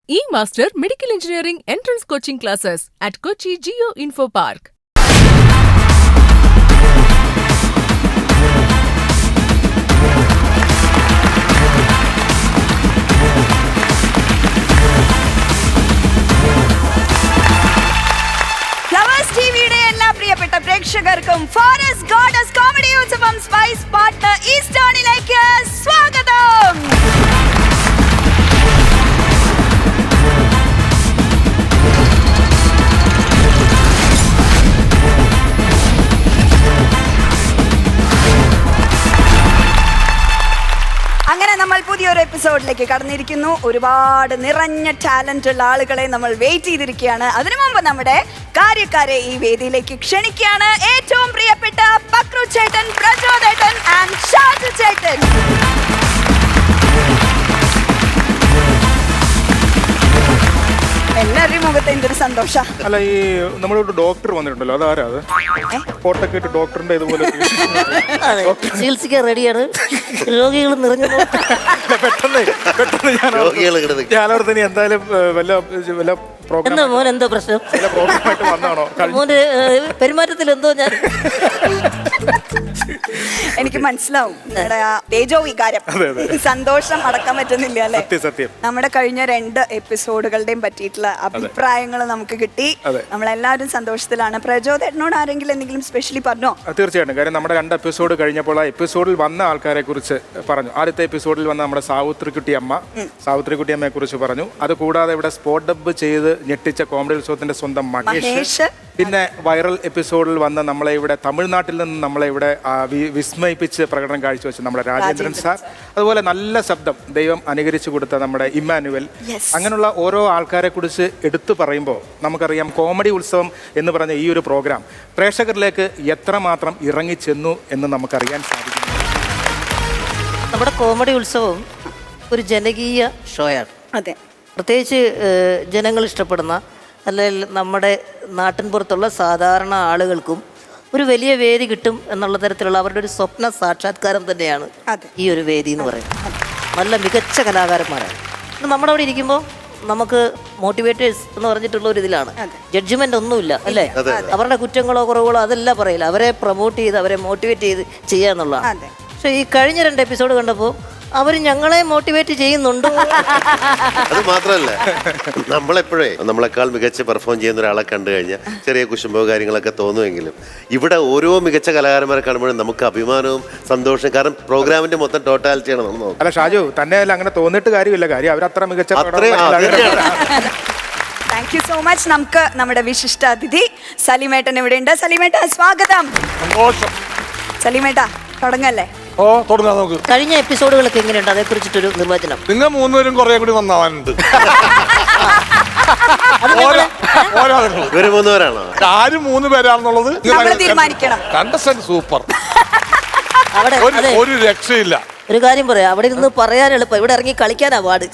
E-Master Medical Engineering Entrance Coaching Classes at Kochi Geo Info Park. പ്രിയപ്പെട്ട പ്രേക്ഷകർക്കും forest goddess comedy ഉത്സവം spice partner ഈസ്റ്റേണിലേക്ക് സ്വാഗതം. അങ്ങനെ നമ്മൾ പുതിയൊരു എപ്പിസോഡിലേക്ക് കടന്നിരിക്കുന്നു. ഒരുപാട് നിറഞ്ഞ ടാലന്റ് ഉള്ള ആളുകളെ നമ്മൾ വെയിറ്റ് ചെയ്തിരിക്കുകയാണ്. അതിനു മുമ്പ് നമ്മുടെ കാര്യക്കാരെ ഈ വേദിയിലേക്ക് ക്ഷണിക്കുകയാണ്. ഏറ്റവും പ്രിയപ്പെട്ട പക്രു ചേട്ടൻ, പ്രചോദേട്ടൻ ആൻഡ് ഷാജു ചേട്ടൻ. എല്ലാവരുടെയും മുഖത്ത് എന്തൊരു സന്തോഷ. അല്ല, ഈ നമ്മളൊരു ഡോക്ടർ വന്നിട്ടുണ്ടല്ലോ, അതാരാ? അത് കോട്ടക്കെട്ട് ഡോക്ടറിന്റെ ഇതുപോലെ ചികിത്സിക്കാൻ റെഡിയാണ്. രോഗികൾ നിറഞ്ഞു. പെട്ടെന്ന് ഞാനവിടെ എന്തായാലും വല്ല എന്താ മോൻ എന്തോ പ്രശ്നം? പ്രോഗ്രാമായിട്ട് വന്നാണോ? മോന്റെ പെരുമാറ്റത്തിൽ എന്തോ ഞാൻ എനിക്ക് മനസ്സിലാവും തേജോ വികാരം, സന്തോഷം അടക്കാൻ പറ്റുന്നില്ല അല്ലെ? സത്യം. നമ്മുടെ കഴിഞ്ഞ 2 എപ്പിസോഡുകളുടെയും പറ്റിയിട്ടുള്ള അഭിപ്രായങ്ങൾ നമുക്ക് കിട്ടി. നമ്മളെല്ലാവരും സന്തോഷത്തിലാണ്. പ്രചോദേട്ടനോട് ആരെങ്കിലും എന്തെങ്കിലും സ്പെഷ്യലി പറഞ്ഞോ? തീർച്ചയായിട്ടും. കാര്യം നമ്മുടെ 2 എപ്പിസോഡ് കഴിഞ്ഞപ്പോൾ ആ എപ്പിസോഡിൽ വന്ന ആൾക്കാരെ കുറിച്ച് പറഞ്ഞു. ആദ്യത്തെ എപ്പിസോഡിൽ വന്ന നമ്മുടെ സാവിത്രിക്കുട്ടി അമ്മയെ കുറിച്ച് പറഞ്ഞു. അത് കൂടാതെ ഇവിടെ സ്പോട്ട് ഡബ് ചെയ്ത് ഞെട്ടിച്ച കോമഡി ഉത്സവത്തിന്റെ സ്വന്തം മഹേഷ്, പിന്നെ വൈറൽ എപ്പിസോഡിൽ വന്ന നമ്മളെ ഇവിടെ തമിഴ്നാട്ടിൽ നിന്ന് നമ്മളെ ഇവിടെ വിസ്മയിപ്പിച്ച് പ്രകടനം കാഴ്ചവെച്ച നമ്മുടെ രാജേന്ദ്രൻ സാർ, അതുപോലെ നല്ല ശബ്ദം ദൈവം അനുകരിച്ചു കൊടുത്ത നമ്മുടെ ഇമ്മാനുവൽ, അങ്ങനെയുള്ള ഓരോ ആൾക്കാരെ കുറിച്ച് എടുത്തു പറയുമ്പോൾ നമുക്കറിയാം കോമഡി ഉത്സവം എന്ന് പറഞ്ഞ ഈ ഒരു പ്രോഗ്രാം പ്രേക്ഷകരിലേക്ക് എത്രമാത്രം ഇറങ്ങിച്ചെന്നു എന്ന് നമുക്കറിയാൻ സാധിക്കും. നമ്മുടെ കോമഡി ഉത്സവം ഒരു ജനകീയ ഷോയാണ്. അതെ, പ്രത്യേകിച്ച് ജനങ്ങൾ ഇഷ്ടപ്പെടുന്ന, അല്ലെങ്കിൽ നമ്മുടെ നാട്ടിൻപുറത്തുള്ള സാധാരണ ആളുകൾക്കും ഒരു വലിയ വേദി കിട്ടും എന്നുള്ള തരത്തിലുള്ള അവരുടെ ഒരു സ്വപ്ന സാക്ഷാത്കാരം തന്നെയാണ് ഈ ഒരു വേദി എന്ന് പറയുന്നത്. നല്ല മികച്ച കലാകാരന്മാരാണ്. നമ്മുടെ അവിടെ ഇരിക്കുമ്പോൾ നമുക്ക് മോട്ടിവേറ്റേഴ്സ് എന്ന് പറഞ്ഞിട്ടുള്ള ഒരു ഇതിലാണ്. ജഡ്ജ്മെന്റ് ഒന്നുമില്ല അല്ലേ? അവരുടെ കുറ്റങ്ങളോ കുറവുകളോ അതെല്ലാം പറയില്ല. അവരെ പ്രൊമോട്ട് ചെയ്ത് അവരെ മോട്ടിവേറ്റ് ചെയ്ത് ചെയ്യുക എന്നുള്ളതാണ്. പക്ഷെ ഈ കഴിഞ്ഞ 2 എപ്പിസോഡ് കണ്ടപ്പോൾ അവർ ഞങ്ങളെ മോട്ടിവേറ്റ് ചെയ്യുന്നുണ്ടോ? അത് മാത്രമല്ല, നമ്മളെപ്പോഴേ നമ്മളെക്കാൾ മികച്ച പെർഫോം ചെയ്യുന്ന ഒരാളെ കണ്ടു കഴിഞ്ഞാൽ ചെറിയ കുശുമ്പോ കാര്യങ്ങളൊക്കെ തോന്നുമെങ്കിലും ഇവിടെ ഓരോ മികച്ച കലാകാരന്മാരെ കാണുമ്പോഴും നമുക്ക് അഭിമാനവും സന്തോഷവും. കാരണം പ്രോഗ്രാമിന്റെ മൊത്തം ടോട്ടാലിറ്റിയാണ് നമ്മൾ നോക്കുന്നത്. അല്ല ഷാജു, തന്നെ അങ്ങനെ തോന്നിട്ട് കാര്യമില്ല. കാര്യം അവരത്ര മികച്ച. Thank you so much. നമുക്ക് നമ്മുടെ വിശിഷ്ട അതിഥി സലീമേട്ടൻ ഇവിടെ ഉണ്ട്. സലീമേട്ട, സ്വാഗതം. സലീമേട്ട, തുടങ്ങല്ലേ? ഓ, തുടങ്ങാം നമുക്ക്. കഴിഞ്ഞ എപ്പിസോഡുകളൊക്കെ എങ്ങനെയുണ്ട്, അതേ കുറിച്ചിട്ടൊരു നിർവചനം. നിങ്ങൾ 3 പേരും കുറെ കൂടി നന്നാവാനുണ്ട്. ഇവര് 3 പേരാണോ? ആര് 3 പേരാണെന്നുള്ളത് തീരുമാനിക്കണം. കണ്ടസ്റ്റന്റ് സൂപ്പർ, ഒരു രക്ഷയില്ല. ഒരു കാര്യം പറയാം, അവിടെ ഇരുന്ന് പറയാൻ എളുപ്പം, ഇവിടെ ഇറങ്ങി കളിക്കാനാ പാട്.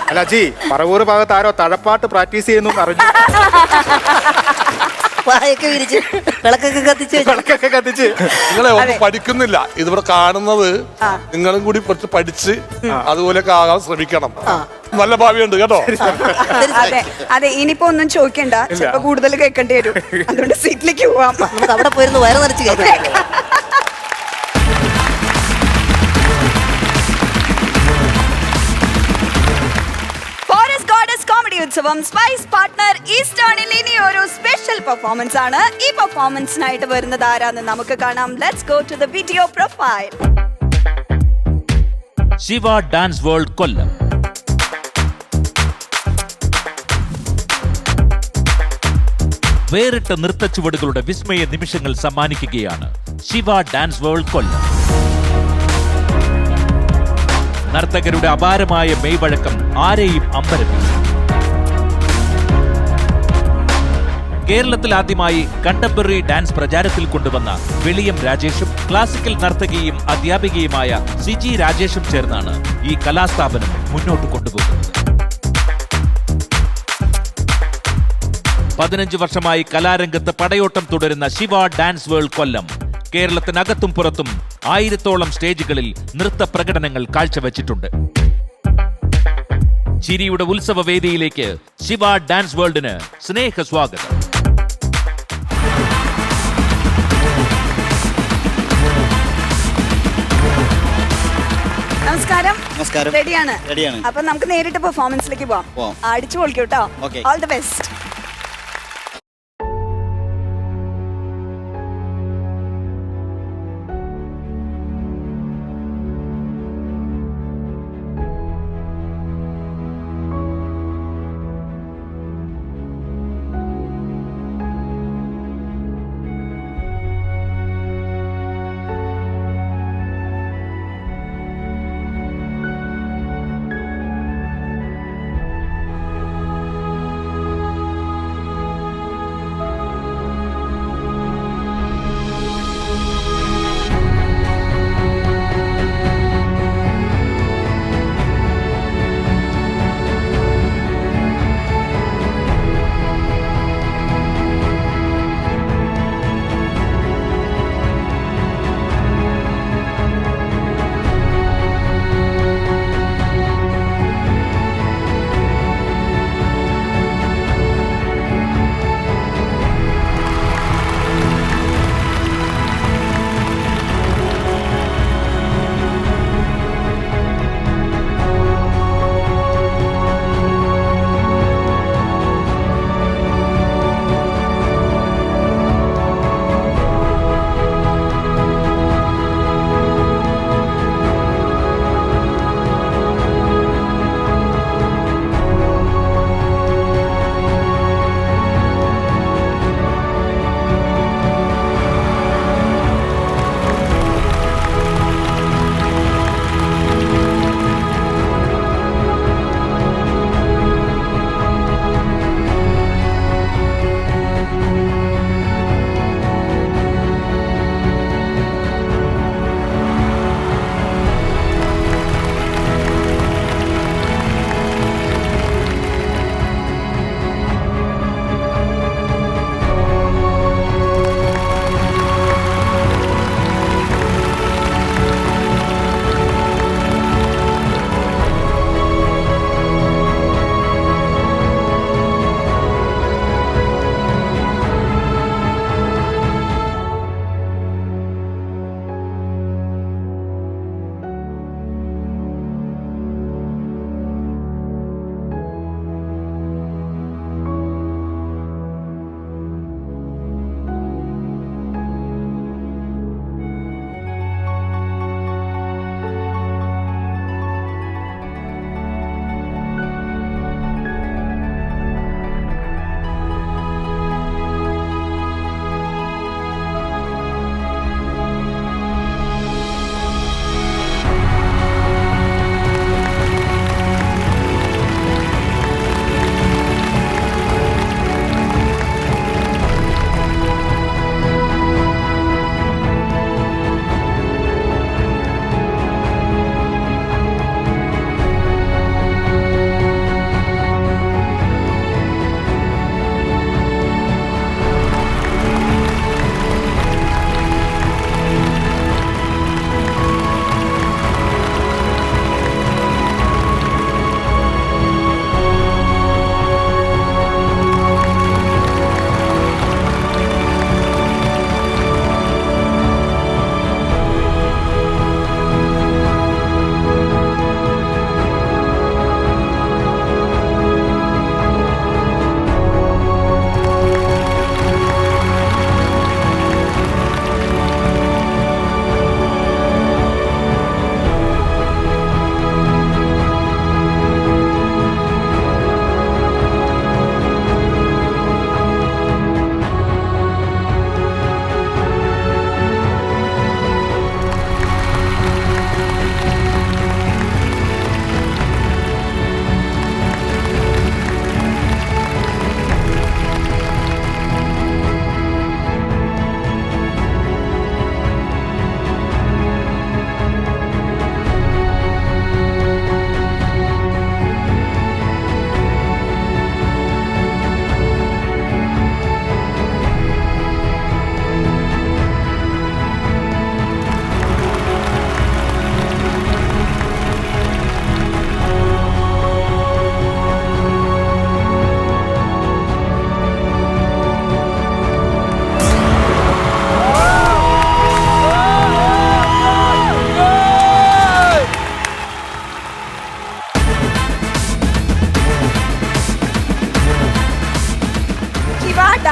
അല്ല ജി, പറവൂർ ഭാഗത്ത് ആരോ തഴപ്പാട്ട് പ്രാക്ടീസ് ചെയ്യുന്നു അറിഞ്ഞു. വായൊക്കെ വിരിച്ച് വിളക്കൊക്കെ കത്തിച്ച് നിങ്ങളെ ഒന്നും പഠിക്കുന്നില്ല. ഇതിവിടെ കാണുന്നത് നിങ്ങളും കൂടി കുറച്ച് പഠിച്ച് അതുപോലെയൊക്കെ ആകാൻ ശ്രമിക്കണം. നല്ല ഭാവിയുണ്ട് കേട്ടോ. അതെ, ഇനിയിപ്പോ ഒന്നും ചോദിക്കണ്ട, ചിലപ്പോ കൂടുതൽ കേൾക്കേണ്ടി വരും. അതുകൊണ്ട് സീറ്റിലേക്ക് പോവാം. നമുക്ക് അവിടെ പോയിരുന്നു വയറ് നിറച്ച് കേൾക്കാം. ഉത്സവം സ്പൈസ് പാർട്ട്ണർ ഈസ്റ്റേണിൽ ഇനി ഒരു സ്പെഷ്യൽ പെർഫോമൻസ് ആണ്. ഈ പെർഫോമൻസിനായിട്ട് വരുന്നത് ആരാന്ന് നമുക്ക് കാണാം. Let's go to the video profile. Shiva dance world Kollam. വേറിട്ട നൃത്ത ചുവടുകളുടെ വിസ്മയ നിമിഷങ്ങൾ സമ്മാനിക്കുകയാണ് ശിവ ഡാൻസ് വേൾഡ് കൊല്ലം. നർത്തകരുടെ അപാരമായ മെയ്വഴക്കം ആരെയും അമ്പരപ്പിക്കും. കേരളത്തിൽ ആദ്യമായി കണ്ടംപററി ഡാൻസ് പ്രചാരത്തിൽ കൊണ്ടുവന്ന വെളിയം രാജേഷും ക്ലാസിക്കൽ നർത്തകിയും അധ്യാപികയുമായ സിജി രാജേഷും ചേർന്നാണ് ഈ കലാസ്ഥാപനം മുന്നോട്ട് കൊണ്ടുപോകുന്നത്. 15 വർഷമായി കലാരംഗത്ത് പടയോട്ടം തുടരുന്ന ശിവ ഡാൻസ് വേൾഡ് കൊല്ലം കേരളത്തിനകത്തും പുറത്തും 1000-ഓളം സ്റ്റേജുകളിൽ നൃത്ത പ്രകടനങ്ങൾ കാഴ്ചവെച്ചിട്ടുണ്ട്. ചിരിയുടെ ഉത്സവ വേദിയിലേക്ക് ശിവ ഡാൻസ് വേൾഡിന് സ്നേഹ സ്വാഗതം. നമസ്കാരം. നമസ്കാരം. റെഡിയാണ്? റെഡിയാണ്. അപ്പൊ നമുക്ക് നേരിട്ട് പെർഫോമൻസിലേക്ക് പോവാം. അടിച്ചു പൊളിക്കൂട്ടോ. Okay. All the best.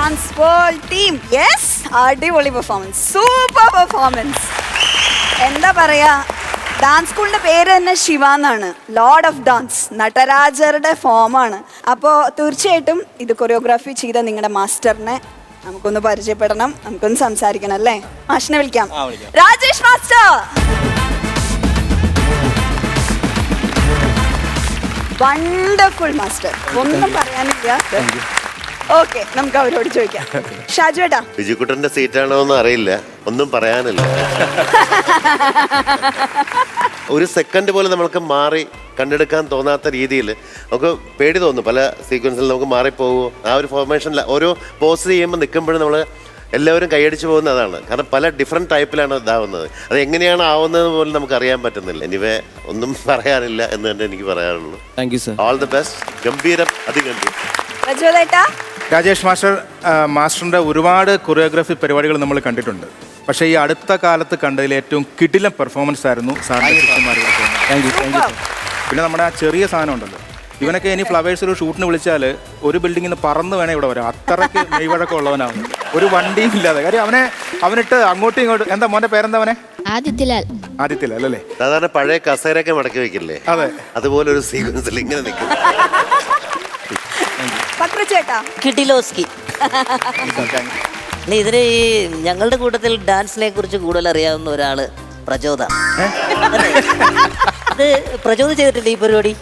Dance world team. Yes, അടിപൊളി പെർഫോമൻസ്, സൂപ്പർ പെർഫോമൻസ്. എന്താ പറയാ, ഡാൻസ് സ്കൂളിന്റെ പേര് തന്നെ ശിവ എന്നാണ്, ലോർഡ് ഓഫ് ഡാൻസ്, നടരാജരുടെ ഫോമാണ്. അപ്പോൾ തീർച്ചയായിട്ടും ഇത് കൊറിയോഗ്രാഫി ചെയ്ത നിങ്ങളുടെ മാസ്റ്ററിനെ നമുക്കൊന്ന് പരിചയപ്പെടണം, നമുക്കൊന്ന് സംസാരിക്കണം അല്ലേ? മാഷിനെ വിളിക്കാം. രാജേഷ് മാസ്റ്റർ. വണ്ടർഫുൾ മാസ്റ്റർ, ഒന്നും പറയാനില്ല. ഓക്കെ, നമുക്ക് അവരോട് ചോദിക്കാം. ഷാജു ഏട്ടാ, ബിജുക്കുട്ടന്റെ സീറ്റാണോ എന്ന് അറിയില്ല, ഒന്നും പറയാനില്ല. ഒരു സെക്കൻഡ് പോലും നമ്മൾക്ക് മാറി കണ്ടെടുക്കാൻ തോന്നാത്ത രീതിയിൽ നമുക്ക് പേടി തോന്നും. പല സീക്വൻസിൽ നമുക്ക് മാറിപ്പോകുമോ, ആ ഒരു ഫോർമേഷനിൽ ഓരോ പോസ് ചെയ്യുമ്പോൾ നിൽക്കുമ്പോഴും നമ്മൾ എല്ലാവരും കൈയടിച്ച് പോകുന്നതാണ്. കാരണം പല ഡിഫറെൻറ്റ് ടൈപ്പിലാണ് ഇതാവുന്നത്. അത് എങ്ങനെയാണ് ആവുന്നത് പോലും നമുക്ക് അറിയാൻ പറ്റുന്നില്ല. എനിവേ ഒന്നും പറയാനില്ല എന്ന് തന്നെ എനിക്ക് പറയാനുള്ളൂ. Thank you sir. All the best. ഗംഭീരം, അതിഗംഭീരം. പ്രചോദേട്ടാ. രാജേഷ് മാസ്റ്ററിൻ്റെ ഒരുപാട് കൊറിയോഗ്രാഫി പരിപാടികൾ നമ്മൾ കണ്ടിട്ടുണ്ട്. പക്ഷേ ഈ അടുത്ത കാലത്ത് കണ്ടതിൽ ഏറ്റവും കിടിലൻ പെർഫോമൻസ് ആയിരുന്നു സാറിൻ്റെ ശിഷ്യന്മാരുടെ. Thank you, thank you. പിന്നെ നമ്മുടെ ആ ചെറിയ സാധനം ഉണ്ടല്ലോ, ഇവനൊക്കെ ഇനി ഫ്ലവേഴ്സ് ഒരു ഷൂട്ടിന് വിളിച്ചാൽ ഒരു ബിൽഡിങ്ങിൽ നിന്ന് പറന്ന് വേണേ ഇവിടെ വരാം. അത്രയ്ക്ക് മെയ്വഴക്കം ഉള്ളവനാണ്, ഒരു വണ്ടിയും ഇല്ലാതെ. കാര്യം അവനിട്ട് അങ്ങോട്ടും ഇങ്ങോട്ടും. എന്താ മോൻ്റെ പേരെന്താ അവനെ? ആദിത്യലാൽ. ആദിത്യലാൽ അല്ലേ? സാധാരണ പഴയ കസേരയൊക്കെ മടക്കി വെക്കില്ലേ, അതെ, അതുപോലെ ഒരു സീക്വൻസിൽ ഇങ്ങനെ നിൽക്കും. കിടിലോസ്കി. ഇതിന് ഈ ഞങ്ങളുടെ കൂട്ടത്തിൽ ഡാൻസിനെ കുറിച്ച് കൂടുതൽ അറിയാവുന്ന ഒരാള് പ്രചോദ. അത് പ്രചോദ ചെയ്തിട്ടില്ല ഈ പരിപാടി?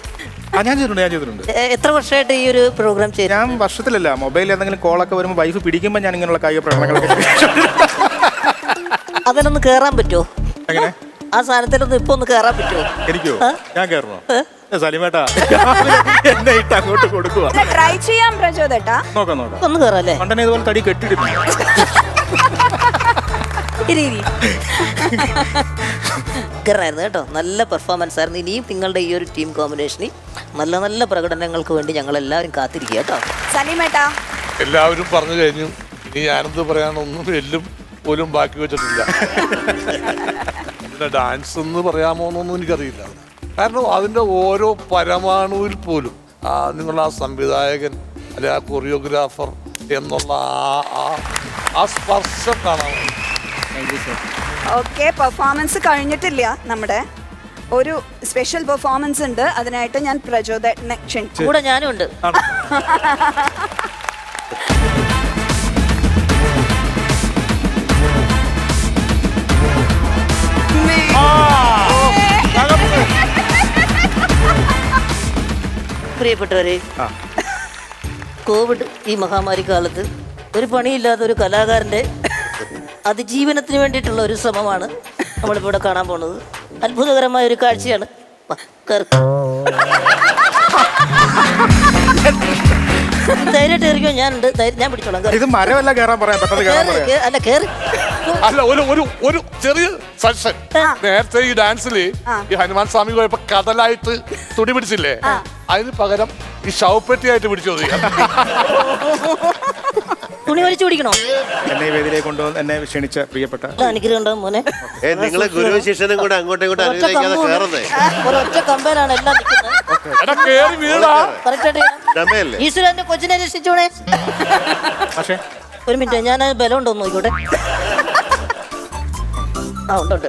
ഞാൻ ചെയ്തിട്ടുണ്ട്. എത്ര വർഷമായിട്ട് ഈ ഒരു പ്രോഗ്രാം ചെയ്തു? ഞാൻ വർഷത്തിലല്ല, മൊബൈലിൽ എന്തെങ്കിലും കോളൊക്കെ വരുമ്പോൾ വൈഫ് പിടിക്കുമ്പോൾ ഞാൻ ഇങ്ങനെയുള്ള കായിക പ്രകടനങ്ങളൊക്കെ. അതിലൊന്ന് കേറാൻ പറ്റുമോ? എങ്ങനെ? ആ സാധനത്തിലൊന്ന് ഇപ്പൊ ഒന്ന് കേറാൻ പറ്റുമോ? എനിക്കോ? ഞാൻ കയറണോ? സലിമേട്ടാ എന്നെ ഇട്ട് അങ്ങോട്ട് കൊടുക്കുക. ട്രൈ ചെയ്യാം പ്രചോദേട്ടാ. നോക്കാം. ഒന്ന് കേറാല്ലേ? പണ്ടനെ ഇതുപോലെ തടി കെട്ടിയിട്ടുണ്ട്. ായിരുന്നു കേട്ടോ, നല്ല പെർഫോമൻസ് ആയിരുന്നു. ഇനിയും നിങ്ങളുടെ ഈ ഒരു ടീം കോമ്പിനേഷനിൽ നല്ല നല്ല പ്രകടനങ്ങൾക്ക് വേണ്ടി ഞങ്ങൾ എല്ലാവരും കാത്തിരിക്കുക കേട്ടോ. സലീമേട്ടാ, എല്ലാവരും പറഞ്ഞു കഴിഞ്ഞു. ഇനി ഞാനെന്ത് പറയാനൊന്നും എല്ലും പോലും ബാക്കി വെച്ചിട്ടില്ല. ഡാൻസ് എന്ന് പറയാമോ എന്നൊന്നും എനിക്കറിയില്ല. കാരണം അതിൻ്റെ ഓരോ പരമാണുവിൽ പോലും നിങ്ങളുടെ ആ സംവിധായകൻ അല്ലെ ആ കൊറിയോഗ്രാഫർ എന്നുള്ള ആ സ്പർശം കാണാൻ. ഓക്കെ, പെർഫോമൻസ് കഴിഞ്ഞിട്ടില്ല. നമ്മുടെ ഒരു സ്പെഷ്യൽ പെർഫോമൻസ് ഉണ്ട്, അതിനായിട്ട് ഞാൻ പ്രചോദനെ ക്ഷണിച്ചു. കൂടെ ഞാനും ഉണ്ട്. പ്രിയപ്പെട്ടവരെ, കോവിഡ് ഈ മഹാമാരി കാലത്ത് ഒരു പണിയില്ലാത്ത ഒരു കലാകാരൻ്റെ അതിജീവനത്തിന് വേണ്ടിയിട്ടുള്ള ഒരു ശ്രമമാണ് നമ്മളിപ്പോൾ ഇവിടെ കാണാൻ പോകുന്നത്. അത്ഭുതകരമായ ഒരു കാഴ്ചയാണ്. ധൈര്യമായിട്ട് കയറിക്കോ, ഞാനുണ്ട്, ഞാൻ പിടിച്ചോളാം. ഇത് മരമല്ല കയറാൻ പറയാം, അല്ല കേറി. അല്ല, ഒരു ചെറിയ സജഷൻ. നേരത്തെ ഈ ഡാൻസില് ഈ ഹനുമാൻ സ്വാമി പോയപ്പോ കടലായിട്ട് തുണി പിടിച്ചില്ലേ, അതിന് പകരം ഈ ശവപ്പെട്ടിയായിട്ട് പിടിച്ചു. തുണി വലിച്ചു പിടിക്കണോ? എന്നെ ഈ വേദിയിലേക്ക് കൊണ്ടുവന്ന് എന്നെ ക്ഷണിച്ച പ്രിയപ്പെട്ട അനുഗ്രഹം മോനെ. നിങ്ങളെ ഗുരു ശിഷ്യനും കൂടെ അങ്ങോട്ടും ഇങ്ങോട്ടും അനുഗ്രഹിക്കാതെ കയറുന്നേ. ഒരൊറ്റ കമ്പയിലാണ് എല്ലാം നിൽക്കുന്നത്. ഈശ്വരന്റെ കൊച്ചിനെ രക്ഷിച്ചോണേ. പക്ഷേ ഒരു മിനിറ്റ്, ഞാൻ ബലം ഉണ്ടോ നോക്കിക്കോട്ടെ. ആ ഉണ്ട്.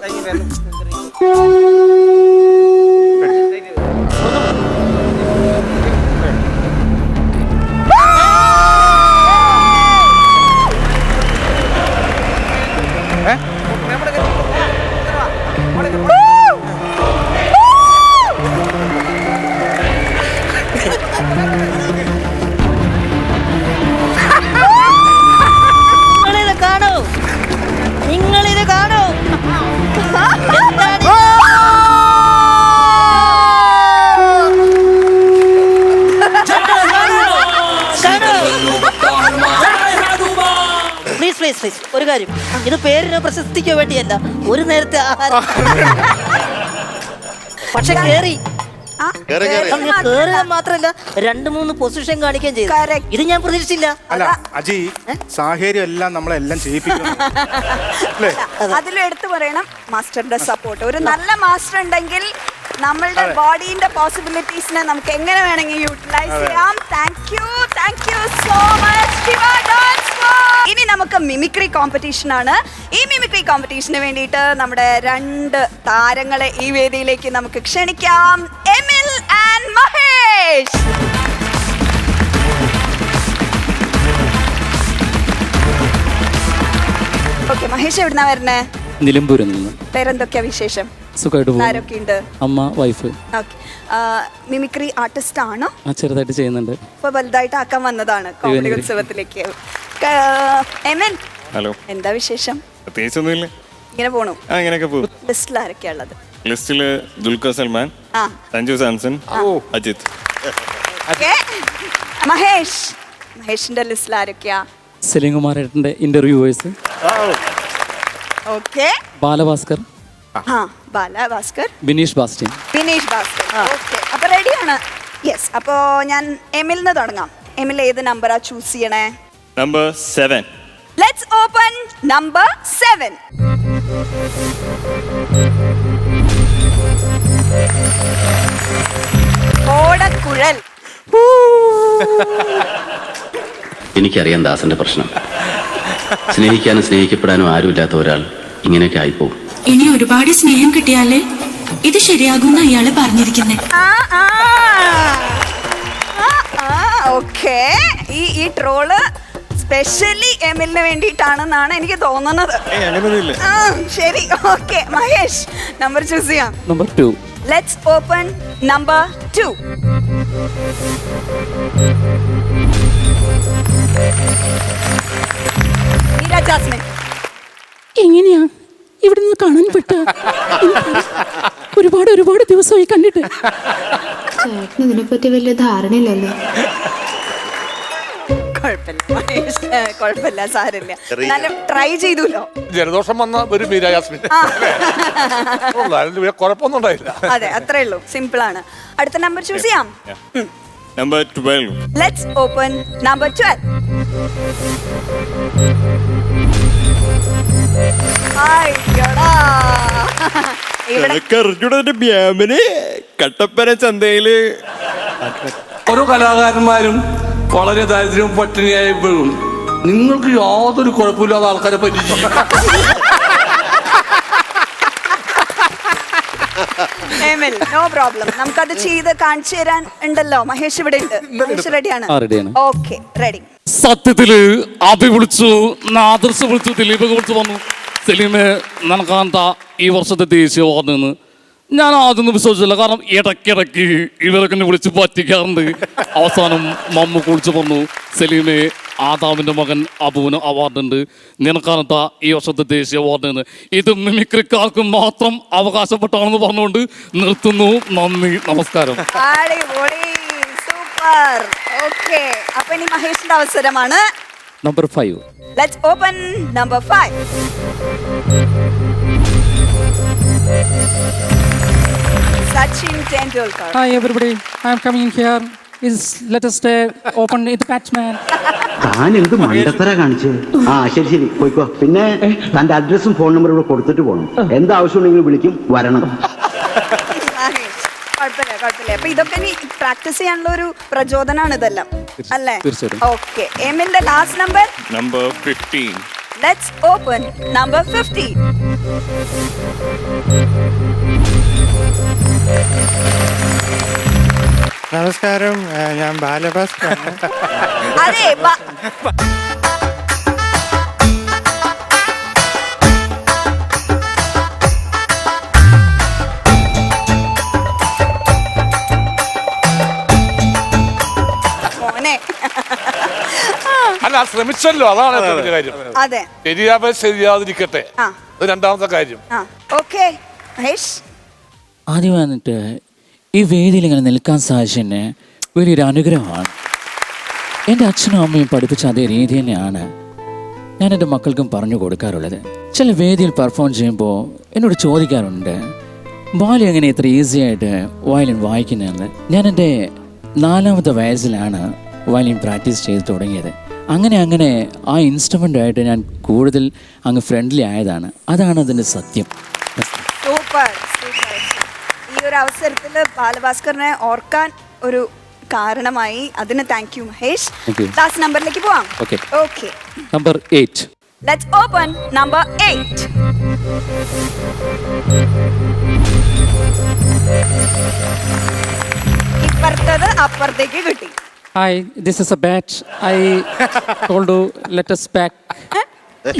നിങ്ങളിത് കാണൂ. പ്ലീസ് ഒരു കാര്യം, ഇത് പേരിനോ പ്രശസ്തിക്കോ വേണ്ടിയല്ല, ഒരു നേരത്തെ ആഹാരം. പക്ഷെ കേറി കേറുക മാത്രല്ല 2-3 പൊസിഷൻ കാണിക്കുകയും ചെയ്തു. ഇത് ഞാൻ പ്രതീക്ഷിച്ചില്ല. അല്ല അജി, സാഹചര്യം എല്ലാം നമ്മളെല്ലാം ചെയ്യിപ്പിക്കും. അതിലും എടുത്തു പറയണം മാസ്റ്ററിന്റെ സപ്പോർട്ട്. ഒരു നല്ല മാസ്റ്റർ ഉണ്ടെങ്കിൽ നമ്മളുടെ ബോഡീന്റെ പോസിബിലിറ്റീസിനെ നമുക്ക് എങ്ങനെ വേണമെങ്കിൽ യൂട്ടിലൈസ് ചെയ്യാം. Thank you so much. Mimicry competition ആണ്. ഈ മിമിക്രി കോമ്പറ്റീഷന് വേണ്ടിയിട്ട് നമ്മുടെ 2 താരങ്ങളെ ഈ വേദിയിലേക്ക് നമുക്ക് ക്ഷണിക്കാം. എമിൽ ആൻഡ് മഹേഷ്. ഓക്കെ, മഹേഷ് എവിടുന്നാ വരണേ? നിലമ്പൂരിൽ നിന്ന്. പേരെന്തൊക്കെയാ വിശേഷം? സുഖമായിട്ട് പോകുന്നു. ആരൊക്കെയുണ്ട്? അമ്മ, വൈഫ്. ഓക്കെ, മിമിക്രി ആർട്ടിസ്റ്റ് ആണോ? ചെറുതായിട്ട് ചെയ്യുന്നുണ്ട്. ഇപ്പൊ വലുതായിട്ട് ആക്കാൻ വന്നതാണ് കോമഡി ഉത്സവത്തിലേക്ക്. എമിൽ, ഹലോ, എന്താ വിശേഷം? പ്രത്യേകിച്ചൊന്നുമില്ല, ഇങ്ങനെ പോണു. ഇങ്ങനെയൊക്കെ പോകും. ലിസ്റ്റിൽ ആരൊക്കെയാ ഉള്ളത്? ലിസ്റ്റില് ദുൽഖർ സൽമാൻ, ആ, സഞ്ജു സാംസൺ, അജിത്. ഓക്കെ. മഹേഷിന്റെ ലിസ്റ്റിൽ ആരൊക്കെയാ? സലീം കുമാരേട്ടൻ്റെ interviewers. Okay. Balabhaskar, Balabhaskar, Bineesh Bastin. Bineesh Bhaskar. Okay, അപ്പൊ റെഡിയാണ്? യെസ്. അപ്പോ ഞാൻ എമിലിന് തുടങ്ങാം. എമിൽ ഏത് നമ്പറാ ചൂസ് ചെയ്യണേ? നമ്പർ 7. Let's open number 7. ഓടക്കുഴൽ. എനിക്കറിയാം ദാസന്റെ പ്രശ്നം. സ്നേഹിക്കാനും സ്നേഹിക്കപ്പെടാനും ആരുമില്ലാത്ത ഒരാൾ ഇങ്ങനെയൊക്കെ ആയിപ്പോവും. ഇനി ഒരുപാട് സ്നേഹം കിട്ടിയാലേ ഇത് ശരിയാകുന്ന ഇയാള് പറഞ്ഞിരിക്കുന്നത്. ഓക്കെ, ഈ ട്രോള് സ്പെഷ്യലി എമിലിന് വേണ്ടിയിട്ടാണെന്നാണ് എനിക്ക് തോന്നുന്നത്. ശരി, ഓക്കെ. മഹേഷ്, നമ്പർ ചൂസ് ചെയ്യാം. Number 2. Let's open number 2. Meera Jasmine. എങ്ങനെയാ ഇവിടെ നിന്ന് കാണാൻ പെട്ട? ഒരുപാട് ദിവസമായി കണ്ടിട്ട്. ചേട്ടന് ഇതിനെപ്പറ്റി വലിയ ധാരണയില്ലല്ലോ. കുഴപ്പമില്ല, സാരമില്ല. എന്നാലും ട്രൈ ചെയ്തല്ലോ. ജലദോഷം വന്ന ഒരു മീര ജാസ്മിൻ. കുഴപ്പമൊന്നും ഉണ്ടായില്ല. അതെ, അത്രേ ഉള്ളൂ. സിമ്പിൾ ആണ്. അടുത്ത നമ്പർ ചൂസ് ചെയ്യാം. Number 12. Let's open number 12. Kattappana ചന്തയില് ഓരോ കലാകാരന്മാരും വളരെ ദാരിദ്ര്യവും പട്ടിണിയായപ്പോഴും നിങ്ങൾക്ക് യാതൊരു കുഴപ്പമില്ലാത്ത ആൾക്കാരെ പറ്റിച്ചു. No problem. നമുക്കത് ചെയ്ത് കാണിച്ചു തരാൻ ഉണ്ടല്ലോ. മഹേഷ് ഇവിടെ ഉണ്ട്. മഹേഷ് റെഡിയാണ്? Okay, ready. സത്യത്തില് അഭി വിളിച്ചു, നാദർസ് വിളിച്ചു, ദിലീപ് വിളിച്ചു വന്നു. സലീമെ, നിനക്കാന്താ ഈ വർഷത്തെ ദേശീയ അവാർഡ് എന്ന്. ഞാൻ ആദ്യമൊന്നും വിശ്വസിച്ചില്ല. കാരണം ഇടയ്ക്കിടയ്ക്ക് ഇവരൊക്കെ എന്നെ വിളിച്ച് പറ്റിക്കാറുണ്ട്. അവസാനം മമ്മൂക്ക് വിളിച്ചു പറഞ്ഞു, സലീമെ, ആദാമിന്റെ മകൻ അബുവിന് അവാർഡുണ്ട്, നിനക്കാനത്ത ഈ വർഷത്തെ ദേശീയ അവാർഡ് എന്ന്. ഇത് മിമിക്രിക്കാർക്ക് മാത്രം അവകാശപ്പെട്ടാണെന്ന് പറഞ്ഞുകൊണ്ട് നിർത്തുന്നു. നന്ദി, നമസ്കാരം. സൂപ്പർ. ഓക്കെ, അപ്പൊ ഇനി മഹേഷിന്റെ അവസരമാണ്. Number 5. Let's open number 5. Sachin Tendulkar. Hi everybody, I am coming here. Let us open the batsman. താൻ എന്ത് മണ്ടത്തര കാണിച്ച്? ശരി പോയിക്കോ. പിന്നെ തന്റെ അഡ്രസ്സും ഫോൺ നമ്പറും ഇവിടെ കൊടുത്തിട്ട് പോകണം. എന്താവശ്യം ഉണ്ടെങ്കിലും വിളിക്കും, വരണം. കുഴപ്പമില്ല. അപ്പൊ ഇതൊക്കെ ഇനി പ്രാക്ടീസ് ചെയ്യാനുള്ള ഒരു പ്രചോദനമാണ് ഇതെല്ലാം, അല്ലേ? ഓക്കെ, എമിലിന്റെ last number. Number 15. Let's open number 15. നമസ്കാരം, ഞാൻ ബാലഭാസ്കർ. അതെ, മോനെ. അല്ല, ശ്രമിച്ചല്ലോ, അതാണ് ഏറ്റവും കാര്യം. അതെ, ശരിയാതിരിക്കട്ടെ, അത് രണ്ടാമത്തെ കാര്യം. ഓക്കെ, മഹേഷ്. ആദ്യം വന്നിട്ട് ഈ വേദിയിൽ ഇങ്ങനെ നിൽക്കാൻ സാധിച്ചതിന് വലിയൊരു അനുഗ്രഹമാണ്. എൻ്റെ അച്ഛനും അമ്മയും പഠിപ്പിച്ച അതേ രീതി തന്നെയാണ് ഞാൻ എൻ്റെ മക്കൾക്കും പറഞ്ഞു കൊടുക്കാറുള്ളത്. ചില വേദിയിൽ പെർഫോം ചെയ്യുമ്പോൾ എന്നോട് ചോദിക്കാറുണ്ട്, വയലിൻ എങ്ങനെ ഇത്ര ഈസി ആയിട്ട് വയലിൻ വായിക്കുന്നതെന്ന്. ഞാൻ എൻ്റെ 4ാമത്തെ വയസ്സിലാണ് വയലിൻ പ്രാക്ടീസ് ചെയ്ത് തുടങ്ങിയത്. അങ്ങനെ ആ ഇൻസ്ട്രുമെൻ്റായിട്ട് ഞാൻ കൂടുതൽ അങ്ങ് ഫ്രണ്ട്ലി ആയതാണ്. അതാണ് അതിൻ്റെ സത്യം. സൂപ്പർ. ഈ ഒരു അവസരത്തിൽ ബാലഭാസ്കറിനെ ഓർക്കാൻ ഒരു കാരണമായി. അതിന് താങ്ക് യു മഹേഷ്. ലാസ്റ്റ് നമ്പറിലേക്ക് പോവാം. Okay. Number 8. Let's open number 8. ഇപ്പുറത്തത് അപ്പുറത്തേക്ക് കിട്ടി. Hi, this is A bat. I told you let us back.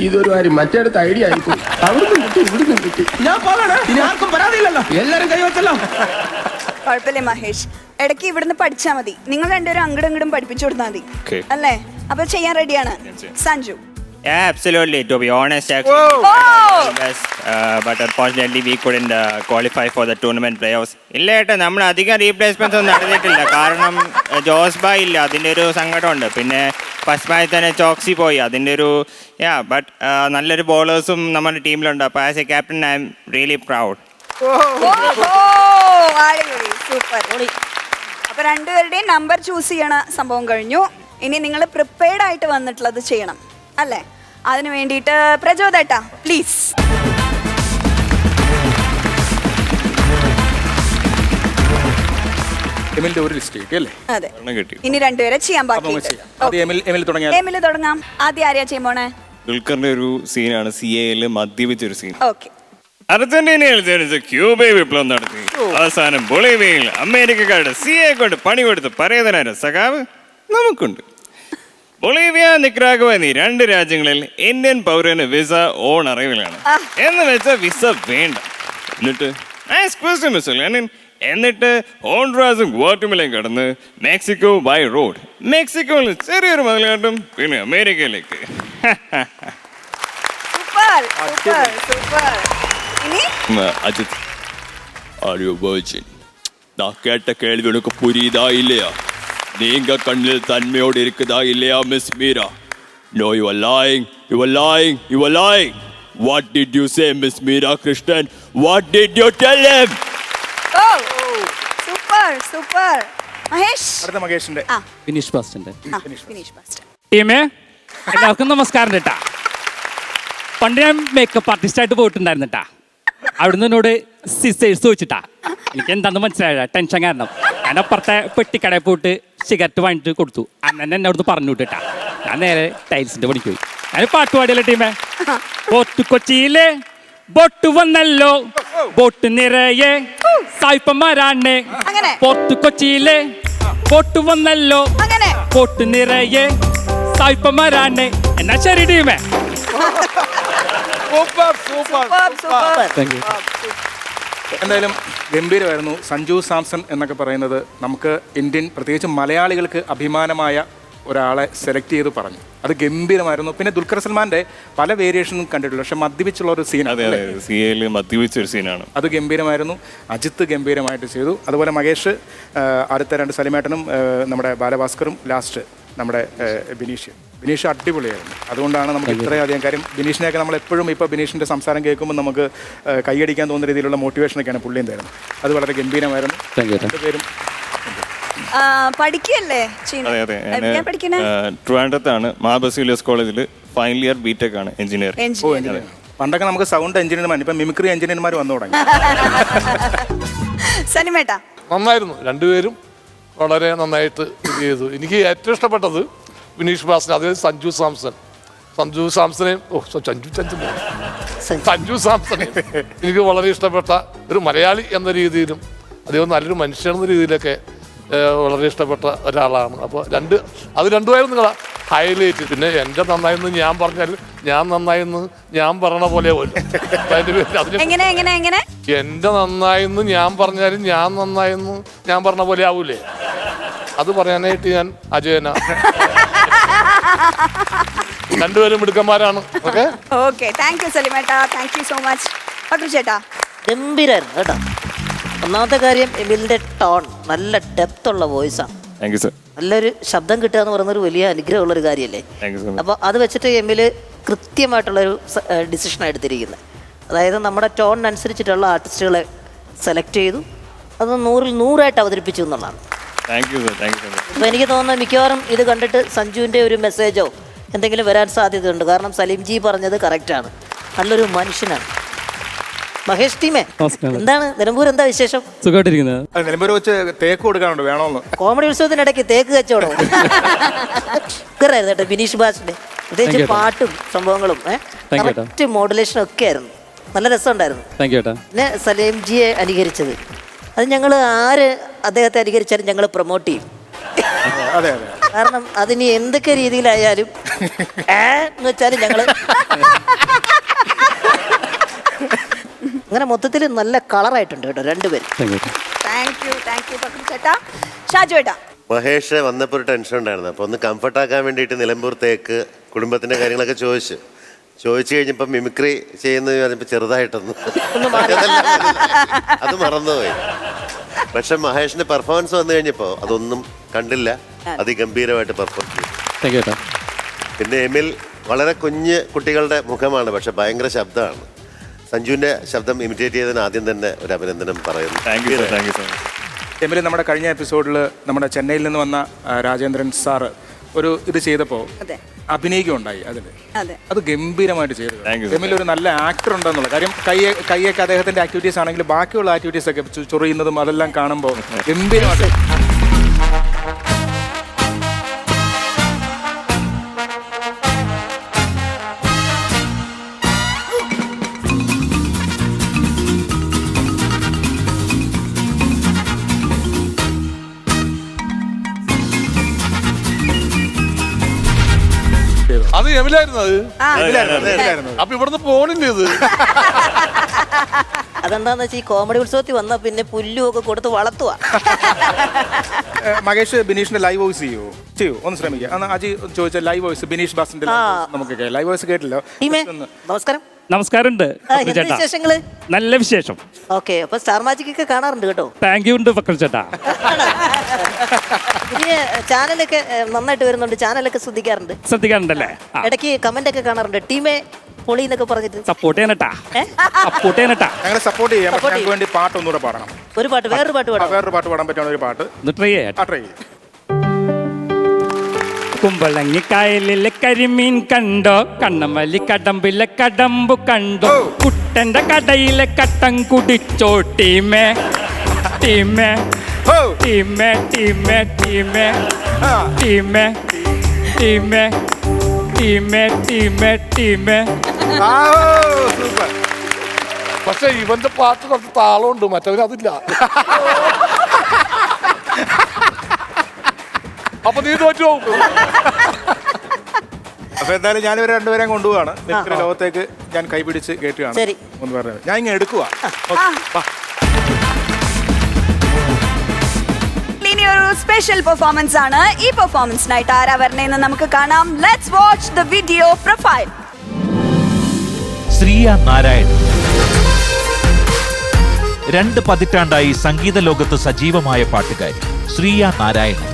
ഇതൊരു കാര്യം മറ്റേടത്ത് ഐഡിയ ആയിരിക്കും. അവിടുന്ന് കിട്ടി, ഇവിടുന്ന് കിട്ടി. ഞാൻ പോകണേ, ഇനി ആർക്കും പരാതിയില്ലല്ലോ, എല്ലാരും കൈവച്ചല്ലോ. കുഴപ്പമില്ല മഹേഷ്, ഇടയ്ക്ക് ഇവിടുന്ന് പഠിച്ചാൽ മതി. നിങ്ങൾ രണ്ടുപേരും അങ്ങടും ഇങ്ങടും പഠിപ്പിച്ചു കൊടുത്താൽ മതി, അല്ലേ? അപ്പൊ ചെയ്യാൻ റെഡിയാണ് Sanju? Yeah, absolutely. To be honest, actually, but unfortunately we couldn't qualify for the tournament playoffs. ഇല്ല ഏട്ടാ, നമ്മൾ അധികം റീപ്ലേസ്മെന്റ്സ് ഒന്നും നടന്നിട്ടില്ല. കാരണം ജോസ് ബായ് ഇല്ല, അതിൻ്റെ ഒരു സങ്കടമുണ്ട്. പിന്നെ ഫസ്റ്റ് മാച്ച് തന്നെ ചോക്സി പോയി, അതിൻ്റെ ഒരു ബട്ട് നല്ലൊരു ബോളേഴ്സും നമ്മുടെ ടീമിലുണ്ട്. അപ്പോൾ as A captain I am really proud. Super. അപ്പൊ രണ്ടുപേരുടെയും നമ്പർ ചൂസ് ചെയ്യണ സംഭവം കഴിഞ്ഞു. ഇനി നിങ്ങൾ പ്രിപ്പയർഡ് ആയിട്ട് വന്നിട്ടുള്ളത് ചെയ്യണം, അല്ലേ? അതിനു വേണ്ടിയിട്ട് പ്രചോദേട്ടാ പ്ലീസ്. എമിലിന്റെ ഒരു ലിസ്റ്റ് കിട്ടി അല്ലേ? അതെ, ഇനി രണ്ടുപേരെ ചെയ്യാൻ ബാക്കി. എമിൽ തുടങ്ങാം. ആദ്യം ആരെയാ ചെയ്യാൻ പോണേ? ദുൽഖറിന്റെ ഒരു സീനാണ് CAയിൽ മദ്യപിച്ചൊരു സീൻ. ഓക്കെ. അർജന്റീനയിൽ ജനിച്ച് ക്യൂബ വിപ്ലവം നടത്തി അവസാനം ബൊളീവിയയിൽ അമേരിക്കക്കാരുടെ CA കൊണ്ട് പണി കൊടുത്ത് പരേതനായ സഖാവ് നമുക്കുണ്ട്. ബൊളീവിയ, നിക്കരാഗുവ എന്നീ 2 രാജ്യങ്ങളിൽ ഇന്ത്യൻ പൗരന് വിസ ഓൺ അറൈവലാണ്. എന്ന് വെച്ചാൽ വിസ വേണ്ട. എന്നിട്ട് ഹോണ്ട്രാസും ഗുവാറ്റമലയും കടന്ന് മെക്സിക്കോ ബൈ റോഡ്, മെക്സിക്കോയിൽ ചെറിയൊരു മതിലാട്ടും, പിന്നെ അമേരിക്കയിലേക്ക്. അജിത്, நான் கேட்ட கேள்வி உனக்கு புரியுதா இல்லையா? நீங்க கண்ணில் தன்மையோடு இருக்குதா இல்லையா miss Meera? No, you are lying. You are lying. You are lying. What did you say, Miss Meera Krishnan? What did you tell him? Oh, super, super. Mahesh. അടുത്ത മഹേഷിന്റെ ഫിനിഷ് ഫാസ്റ്റിന്റെ ഫിനിഷ് ഫാസ്റ്റ്. ടീമേ, എല്ലാവർക്കും നമസ്കാരം കേട്ടാ. പണ്ട് ഞാൻ മേക്കപ്പ് ആർട്ടിസ്റ്റായിട്ട് പോയിട്ടുണ്ടായിരുന്നു കേട്ടാ. അവിടുന്ന് എന്നോട് സിസേഴ്സ് ചോദിച്ചിട്ടാ. എനിക്ക് എന്താന്ന് മനസ്സിലായ ടെൻഷൻ കാരണം ഞാൻ അപ്പുറത്തെ പെട്ടിക്കടയിൽ പോയിട്ട് സിഗരറ്റ് വാങ്ങിട്ട് കൊടുത്തു. അന്നെ എന്നെ അവിടുന്ന് പറഞ്ഞു വിട്ടിട്ടാ. ഞാൻ നേരെ ടൈൽസിന്റെ പണിക്ക് പോയി. ഞാൻ പാട്ട് പാടിയല്ലേ ടീമേ. പോർട്ട് കൊച്ചിയിലെ ബോട്ട് വന്നല്ലോ, ബോട്ട് നിറയെ സായിപ്പന്മാരാണ്. പോർട്ട് കൊച്ചിയിലെ ബോട്ട് വന്നല്ലോ, ബോട്ട് നിറയെ സായിപ്പന്മാരാണ്. എന്നാ ശരി ടീമേ. എന്തായാലും ഗംഭീരമായിരുന്നു. സഞ്ജു സാംസൺ എന്നൊക്കെ പറയുന്നത് നമുക്ക് ഇന്ത്യൻ, പ്രത്യേകിച്ച് മലയാളികൾക്ക് അഭിമാനമായ ഒരാളെ സെലക്ട് ചെയ്ത് പറഞ്ഞു. അത് ഗംഭീരമായിരുന്നു. പിന്നെ ദുൽഖർ സൽമാന്റെ പല വേരിയേഷനും കണ്ടിട്ടുള്ളൂ, പക്ഷെ മദ്യപിച്ചുള്ള ഒരു സീനാണ്, മദ്യപിച്ചൊരു സീനാണ്. അത് ഗംഭീരമായിരുന്നു. അജിത്ത് ഗംഭീരമായിട്ട് ചെയ്തു. അതുപോലെ മഹേഷ്, അടുത്ത 2 സലിമേട്ടനും നമ്മുടെ ബാലഭാസ്കറും, ലാസ്റ്റ് നമ്മുടെ ബിനീഷ് അടിപൊളിയായിരുന്നു. അതുകൊണ്ടാണ് നമുക്ക് ഇത്രയധികം കാര്യം. ബിനീഷിനെയൊക്കെ നമ്മൾ എപ്പോഴും ഇപ്പോൾ ബിനീഷിൻ്റെ സംസാരം കേൾക്കുമ്പോൾ നമുക്ക് കൈയടിക്കാൻ തോന്നുന്ന രീതിയിലുള്ള മോട്ടിവേഷനൊക്കെയാണ് പുള്ളിയും തരുന്നത്. അത് വളരെ ഗംഭീരമായിരുന്നു. രണ്ടുപേരും പഠിക്കല്ലേ? ട്രിവാൻഡ്രത്താണ് മാബസൂലിയസ് കോളേജിൽ ഫൈനൽ ഇയർ ബിടെക് ആണ്, എഞ്ചിനീയർ. പണ്ടൊക്കെ നമുക്ക് സൗണ്ട് എഞ്ചിനീയർമാർ, ഇപ്പം മിമിക്രി എഞ്ചിനീയർമാർ വന്നു തുടങ്ങി. സനിമേട്ടാ നന്നായിരുന്നു, രണ്ടുപേരും വളരെ നന്നായിട്ട് ഇത് ചെയ്തു. എനിക്ക് ഏറ്റവും ഇഷ്ടപ്പെട്ടത് വിനീഷ് ബാസിനെ, അതായത് സഞ്ജു സാംസനെ എനിക്ക് വളരെ ഇഷ്ടപ്പെട്ട ഒരു മലയാളി എന്ന രീതിയിലും അദ്ദേഹം നല്ലൊരു മനുഷ്യൻ എന്ന രീതിയിലൊക്കെ വളരെ ഇഷ്ടപ്പെട്ട ഒരാളാണ്. അപ്പോൾ അത് രണ്ടുമായിരുന്നു നിങ്ങളെ ഹൈലൈറ്റ്. പിന്നെ എൻ്റെ നന്നായെന്ന് ഞാൻ പറഞ്ഞാൽ ഞാൻ നന്നായെന്ന് ഞാൻ പറഞ്ഞ പോലെ പോലും എൻ്റെ നന്നായെന്ന് ഞാൻ പറഞ്ഞാലും ഞാൻ നന്നായെന്ന് ഞാൻ പറഞ്ഞ പോലെ ആവൂലേ? അത് പറയാനായിട്ട് ഞാൻ അജയന. രണ്ടുപേരും മിടുക്കന്മാരാണ്. ഓക്കെ, താങ്ക് യു സലിമേട്ടാ, താങ്ക് യു സോ മച്ച്. ചേട്ടാ ഗംഭീരായിരുന്നു കേട്ടോ. ഒന്നാമത്തെ കാര്യം എമിലിന്റെ ടോൺ, നല്ല ഡെപ്ത് ഉള്ള വോയിസാണ്. നല്ലൊരു ശബ്ദം കിട്ടുക എന്ന് പറയുന്നൊരു വലിയ അനുഗ്രഹമുള്ളൊരു കാര്യമല്ലേ? അപ്പോൾ അത് വെച്ചിട്ട് എമില് കൃത്യമായിട്ടുള്ളൊരു ഡിസിഷനാണ് എടുത്തിരിക്കുന്നത്. അതായത് നമ്മുടെ ടോണിനനുസരിച്ചിട്ടുള്ള ആർട്ടിസ്റ്റുകളെ സെലക്ട് ചെയ്തു, അത് 100ൽ 100 അവതരിപ്പിച്ചു എന്നുള്ളതാണ്. അപ്പോൾ എനിക്ക് തോന്നുന്നത് മിക്കവാറും ഇത് കണ്ടിട്ട് സഞ്ജുവിൻ്റെ ഒരു മെസ്സേജോ എന്തെങ്കിലും വരാൻ സാധ്യതയുണ്ട്. കാരണം സലീംജി പറഞ്ഞത് കറക്റ്റാണ്, നല്ലൊരു മനുഷ്യനാണ്. മഹേഷ് ടീമേ, എന്താണ് നിലമ്പൂർ, എന്താ വിശേഷം? സുഖമായിട്ടിരിക്കുന്നത്. നിലമ്പൂർ വെച്ച് തേക്ക് കൊടുക്കാനുണ്ട്, വേണോന്ന്. കോമഡി ഉത്സവത്തിനിടയ്ക്ക് തേക്ക് കച്ചവടം കേട്ടോ. ബിനീഷ് ബാസിന്റെ പ്രത്യേകിച്ച് പാട്ടും സംഭവങ്ങളും കറക്റ്റ് മോഡുലേഷനും ഒക്കെ ആയിരുന്നു. നല്ല രസമുണ്ടായിരുന്നു. പിന്നെ സലീം ജിയെ അനുകരിച്ചത്, അത് ഞങ്ങൾ ആര് അദ്ദേഹത്തെ അനുകരിച്ചാലും ഞങ്ങൾ പ്രൊമോട്ട് ചെയ്യും. കാരണം അതിന് എന്തൊക്കെ രീതിയിലായാലും എന്ന് വെച്ചാലും ഞങ്ങള് അങ്ങനെ മൊത്തത്തിൽ നല്ല കളറായിട്ടുണ്ട് കേട്ടോ രണ്ടുപേരും. മഹേഷ് വന്നപ്പോൾ ഒരു ടെൻഷൻ ഉണ്ടായിരുന്നു. അപ്പോൾ ഒന്ന് കംഫർട്ടാക്കാൻ വേണ്ടിയിട്ട് നിലമ്പൂർ തേക്ക് കുടുംബത്തിൻ്റെ കാര്യങ്ങളൊക്കെ ചോദിച്ചു കഴിഞ്ഞപ്പോൾ മിമിക്രി ചെയ്യുന്നത് പറഞ്ഞപ്പോൾ ചെറുതായിട്ടൊന്ന് അത് മറന്നുപോയി. പക്ഷെ മഹേഷിന്റെ പെർഫോമൻസ് വന്നു കഴിഞ്ഞപ്പോൾ അതൊന്നും കണ്ടില്ല, അതിഗംഭീരമായിട്ട് പെർഫോം ചെയ്തു. പിന്നെ എമിൽ വളരെ കുഞ്ഞ് കുട്ടികളുടെ മുഖമാണ്, പക്ഷെ ഭയങ്കര ശബ്ദമാണ്. സഞ്ജുവിന്റെ ശബ്ദം ഇമിറ്റേറ്റ് ചെയ്തതിന് ആദ്യം തന്നെ ഒരു അഭിനന്ദനം പറയുന്നു. എമിൽ നമ്മുടെ കഴിഞ്ഞ എപ്പിസോഡിൽ നമ്മുടെ ചെന്നൈയിൽ നിന്ന് വന്ന രാജേന്ദ്രൻ സാറ് ഒരു ഇത് ചെയ്തപ്പോൾ അഭിനയിക്കുകയുണ്ടായി അതിൽ. അത് ഗംഭീരമായിട്ട് ചെയ്തു. എമിൽ ഒരു നല്ല ആക്ടർ ഉണ്ടെന്നുള്ള കാര്യം കൈയൊക്കെ അദ്ദേഹത്തിന്റെ ആക്ടിവിറ്റീസ് ആണെങ്കിലും ബാക്കിയുള്ള ആക്ടിവിറ്റീസ് ഒക്കെ ചൊറിയുന്നതും അതെല്ലാം കാണുമ്പോൾ ഗംഭീരമായിട്ട്. അത് എമിലായിരുന്നു. അപ്പൊ ഇവിടുന്ന് പോണില്ല ഇത്. അതെന്താന്ന് വെച്ചാൽ ഈ കോമഡി ഉത്സവത്തിൽ വന്നാ പിന്നെ പുല്ലും ഒക്കെ കൊടുത്ത് വളർത്തുക. മഹേഷ് ബിനീഷിന്റെ ലൈവ് വോയിസ് ചെയ്യൂ ഒന്ന് ശ്രമിക്കുക. അജി ചോദിച്ച ലൈവ് വോയിസ് ബിനീഷ് ബാസിന്റെ നമുക്ക് ലൈവ് വോയിസ് കേട്ടില്ലോ. നമസ്കാരം. നമസ്കാരമുണ്ട്. വിശേഷങ്ങള്? നല്ല വിശേഷം. ഓക്കെ, അപ്പൊ സ്റ്റാർ മാജിക് ഒക്കെ കാണാറുണ്ട് കേട്ടോ. താങ്ക് യു ഉണ്ട് ഫക്രു ചേട്ടാ. പുതിയ ചാനലൊക്കെ നന്നായിട്ട് വരുന്നുണ്ട്, ചാനലൊക്കെ ശ്രദ്ധിക്കാറുണ്ടല്ലേ? ഇടയ്ക്ക് കമന്റ് ഒക്കെ കാണാറുണ്ട്, ടീമേ പൊളി എന്നൊക്കെ പറഞ്ഞിട്ട്. സപ്പോർട്ട് ചെയ്യണട്ടാ. ഞങ്ങളെ സപ്പോർട്ട് ചെയ്യാം. ഞങ്ങൾക്ക് വേണ്ടി പാട്ട് ഒന്നുകൂടെ പാടണം. വേറൊരു പാട്ട് പാടാൻ പറ്റുന്ന ഒരു പാട്ട് ട്രൈ ചെയ്യാം. കുമ്പളങ്ങിക്കായലിലെ കരിമീൻ കണ്ടോ, കണ്ണമല്ലി കടമ്പിലെ കടമ്പു കണ്ടോ, കുട്ടന്റെ കടയിലെ കട്ടൻ കുടിച്ചോ ടീമേ ടീമേ ടീമേ ടീമേ ടീമേ ടീമേ ടീമേ ടീമേ ടീമേ ടീമേ. പക്ഷെ ഇവന്റെ പാട്ട് കുറച്ച് താളമുണ്ട്, മറ്റവരതില്ല. അപ്പൊ നീ തോറ്റു. അപ്പൊ എന്തായാലും ഞാൻ ഇവരെ രണ്ടുപേരെയും കൊണ്ടുപോവാണ്. ലോകത്തേക്ക് ഞാൻ കൈപിടിച്ച് കേട്ടുകയാണ് ഒന്ന് പറഞ്ഞത്. ഞാൻ ഇങ്ങനെ എടുക്കുക. ഇനി ഒരു സ്പെഷ്യൽ പെർഫോമൻസ് ആണ്. ഈ പെർഫോമൻസിനായിട്ട് ആരാ വരണേന്ന് നമുക്ക് കാണാം. Let's watch the video profile. Shriya Narayanan 2 പതിറ്റാണ്ടായി സംഗീത ലോകത്ത് സജീവമായ പാട്ടുകാരി ശ്രീയ നാരായണൻ.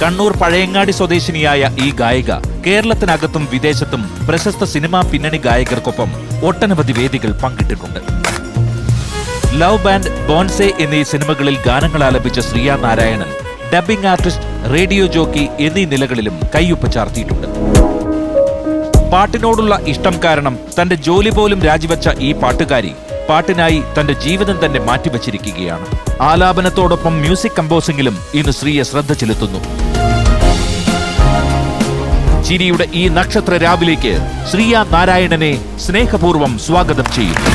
കണ്ണൂർ പഴയങ്ങാടി സ്വദേശിനിയായ ഈ ഗായിക കേരളത്തിനകത്തും വിദേശത്തും പ്രശസ്ത സിനിമാ പിന്നണി ഗായകർക്കൊപ്പം ഒട്ടനവധി വേദികൾ പങ്കിട്ടിട്ടുണ്ട്. ലവ് ബാൻഡ്, ബോൺസെ എന്നീ സിനിമകളിൽ ഗാനങ്ങൾ ആലപിച്ച Shriya Narayanan dubbing artist, radio jockey എന്നീ നിലകളിലും കയ്യൊപ്പ് ചാർത്തിയിട്ടുണ്ട്. പാട്ടിനോടുള്ള ഇഷ്ടം കാരണം തന്റെ ജോലി പോലും രാജിവെച്ച ഈ പാട്ടുകാരി പാട്ടിനായി തന്റെ ജീവിതം തന്നെ മാറ്റിവെച്ചിരിക്കുകയാണ്. ആലാപനത്തോടൊപ്പം മ്യൂസിക് കമ്പോസിംഗിലും ഇന്ന് ശ്രീയ ശ്രദ്ധ ചെലുത്തുന്നു. ചിരിയുടെ ഈ നക്ഷത്ര രാവിലേക്ക് ശ്രീയ നാരായണനെ സ്നേഹപൂർവ്വം സ്വാഗതം ചെയ്യുന്നു.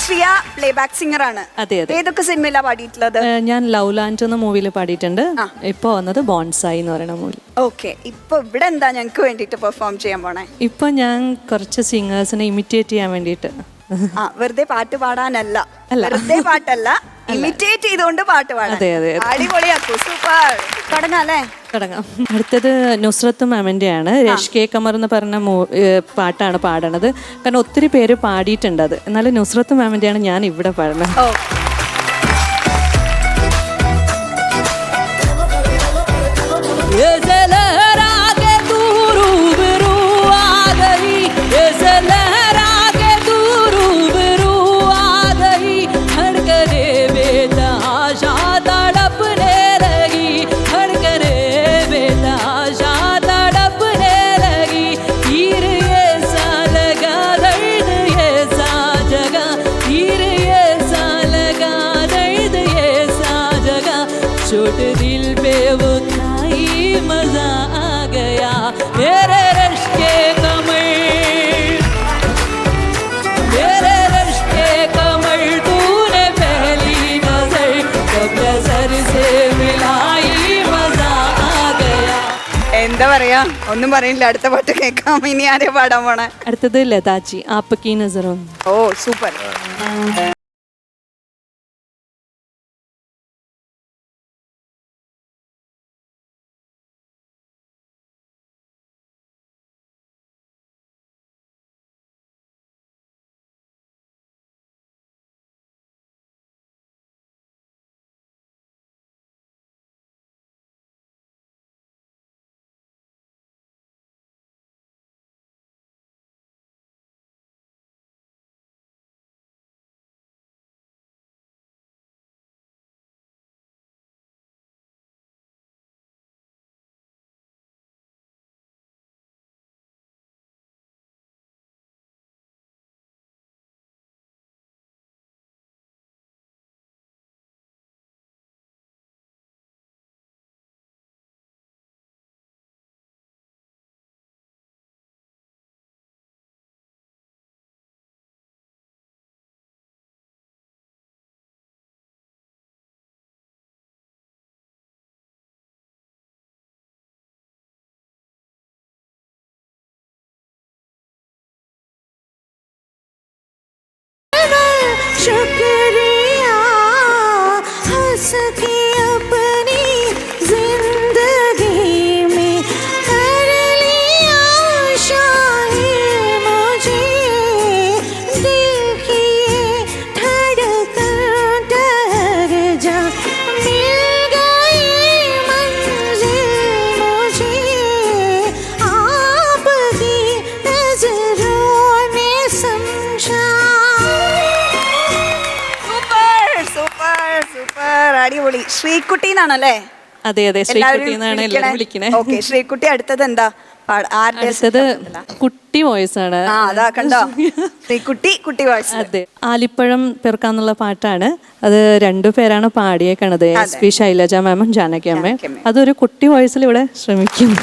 ശ്രീയ പ്ലേബാക്ക് സിംഗർ ആണ്. അതെ അതെ. ഏതൊക്കെ സിനിമയിലാ പാടിയിട്ടുള്ളത്? ഞാൻ ലവ് ലാൻഡ് എന്ന മൂവിയിൽ പാടിയിട്ടുണ്ട്. ഇപ്പൊ വന്നത് ബോൺസായി എന്ന് പറയുന്ന മൂവി. ഓക്കെ, ഇപ്പൊ ഇവിടെ എന്താ ഞങ്ങൾക്ക് വേണ്ടിട്ട് പെർഫോം ചെയ്യാൻ പോണേ? ഇപ്പൊ ഞാൻ കുറച്ച് സിംഗേഴ്സിനെ ഇമിറ്റേറ്റ് ചെയ്യാൻ വേണ്ടിട്ട്. വെറുതെ പാട്ട് പാടാനല്ല, വെറുതെ പാട്ടല്ല, ഇമിറ്റേറ്റ് ചെയ്തുകൊണ്ട് പാട്ട് പാടാൻ. അതെ അതെ, അടിപൊളിയാക്കൂ. സൂപ്പർ. തുടങ്ങാല്ലേ? തുടങ്ങാം. അടുത്തത് നുസ്രത്ത് മാമിന്റെ ആണ്. രഷ് കെ കമർ എന്ന് പറഞ്ഞ പാട്ടാണ് പാടണത്. കാരണം ഒത്തിരി പേര് പാടിയിട്ടുണ്ട് അത്. എന്നാലും നുസ്രത്ത് മാമിന്റെ ആണ് ഞാൻ ഇവിടെ പാടുന്നത്. चोट दिल पे वो खाई मजा आ गया मेरे रश के कमर मेरे रश के कमर तूने पहली नजर कब नजर से मिलाई मजा आ गया. എന്താ പറയാ, ഒന്നും പറയില്ല. അടുത്ത പാട്ട് കേൾക്കാം. ഇനി ആരെ പാടാൻ പോണേ? അടുത്തത് ലതാജി ആപ്പക്കി നസറും. ഓ സൂപ്പർ. शुक्रिया हंस के अपनी जिंदगी में कर लिया शायद मुझे देखिए धड़कन डर जा मिल गई मंजिल मुझे आपकी नजरों ने समझा. സൂപ്പർ, അടിപൊളി. ശ്രീകുട്ടി എന്നാണല്ലേ? അതെ അതെ, ശ്രീകുട്ടി എന്നാണ് എല്ലാവരും വിളിക്കുന്നത്. ഓക്കെ, ശ്രീകുട്ടി അടുത്തത് എന്താ? അടുത്തത് കുട്ടി വോയിസ് ആണ്. അതാ കണ്ടോ, ശ്രീകുട്ടി കുട്ടി വോയിസ്. അതെ, ആലിപ്പഴം പെറുക്കാന്നുള്ള പാട്ടാണ്. അത് രണ്ടുപേരാണ് പാടിയേക്കണത്, SP ശൈലജ മാമും ജാനകി അമ്മയും. അതൊരു കുട്ടി വോയിസിൽ ഇവിടെ ശ്രമിക്കുന്നു.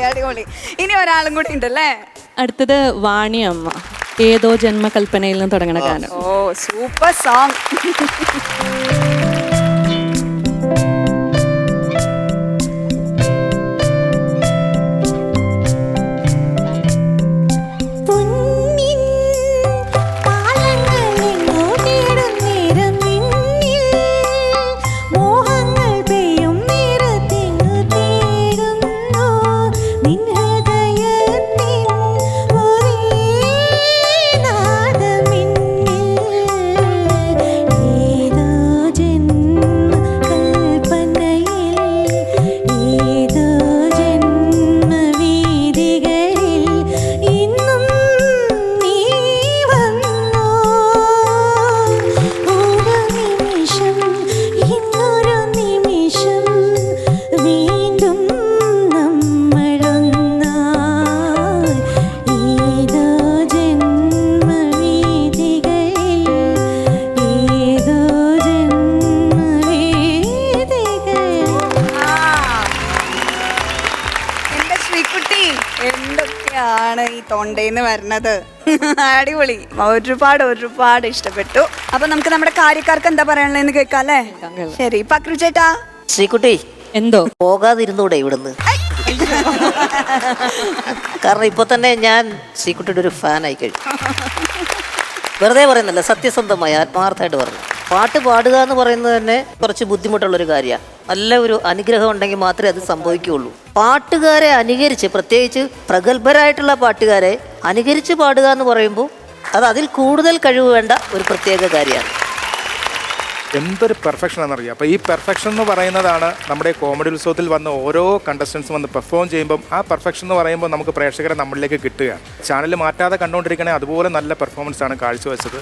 അടിപൊളി. ഇനി ഒരാളും കൂടി ഉണ്ടല്ലേ? അടുത്തത് വാണിയമ്മ, ഏതോ ജന്മകൽപ്പനയിൽ നിന്ന് തുടങ്ങണ ഗാനം. ഓ സൂപ്പർ സോങ്. ഏതോ തൊണ്ടേന്ന് വരണത്. അടിപൊളി, ഒരുപാട് ഇഷ്ടപ്പെട്ടു. അപ്പൊ നമുക്ക് നമ്മുടെ കാര്യക്കാർക്ക് എന്താ പറയാനുള്ളതെന്ന് കേൾക്കാം അല്ലേ? ശരി, പക്രു ചേട്ടാ. ശ്രീകുട്ടി, എന്തോ പോകാതിരുന്നൂടെ ഇവിടുന്ന്? കാരണം ഇപ്പൊ തന്നെ ഞാൻ ശ്രീകുട്ടിയുടെ ഒരു ഫാനായി കഴിഞ്ഞു. വെറുതെ പറയുന്നില്ല, സത്യസന്ധമായി ആത്മാർത്ഥമായിട്ട് പറഞ്ഞു. പാട്ട് പാടുക എന്ന് പറയുന്നത് തന്നെ കുറച്ച് ബുദ്ധിമുട്ടുള്ളൊരു കാര്യമാണ്. നല്ല ഒരു അനുഗ്രഹം ഉണ്ടെങ്കിൽ മാത്രമേ അത് സംഭവിക്കുകയുള്ളൂ. പാട്ടുകാരെ അനുകരിച്ച്, പ്രത്യേകിച്ച് പ്രഗത്ഭരായിട്ടുള്ള പാട്ടുകാരെ അനുകരിച്ച് പാടുക എന്ന് പറയുമ്പോൾ അത് അതിൽ കൂടുതൽ കഴിവ് വേണ്ട ഒരു പ്രത്യേക കാര്യമാണ്. എന്തൊരു പെർഫെക്ഷൻ എന്നറിയാം. അപ്പോൾ ഈ പെർഫെക്ഷൻ എന്ന് പറയുന്നതാണ് നമ്മുടെ കോമഡി ഉത്സവത്തിൽ വന്ന ഓരോ കണ്ടസ്റ്റൻസും വന്ന് പെർഫോം ചെയ്യുമ്പം ആ പെർഫെക്ഷൻ എന്ന് പറയുമ്പോൾ നമുക്ക് പ്രേക്ഷകരെ നമ്മളിലേക്ക് കിട്ടുകയാണ്. ചാനൽ മാറ്റാതെ കണ്ടുകൊണ്ടിരിക്കണേ അതുപോലെ നല്ല പെർഫോമൻസ് ആണ് കാഴ്ചവെച്ചത്.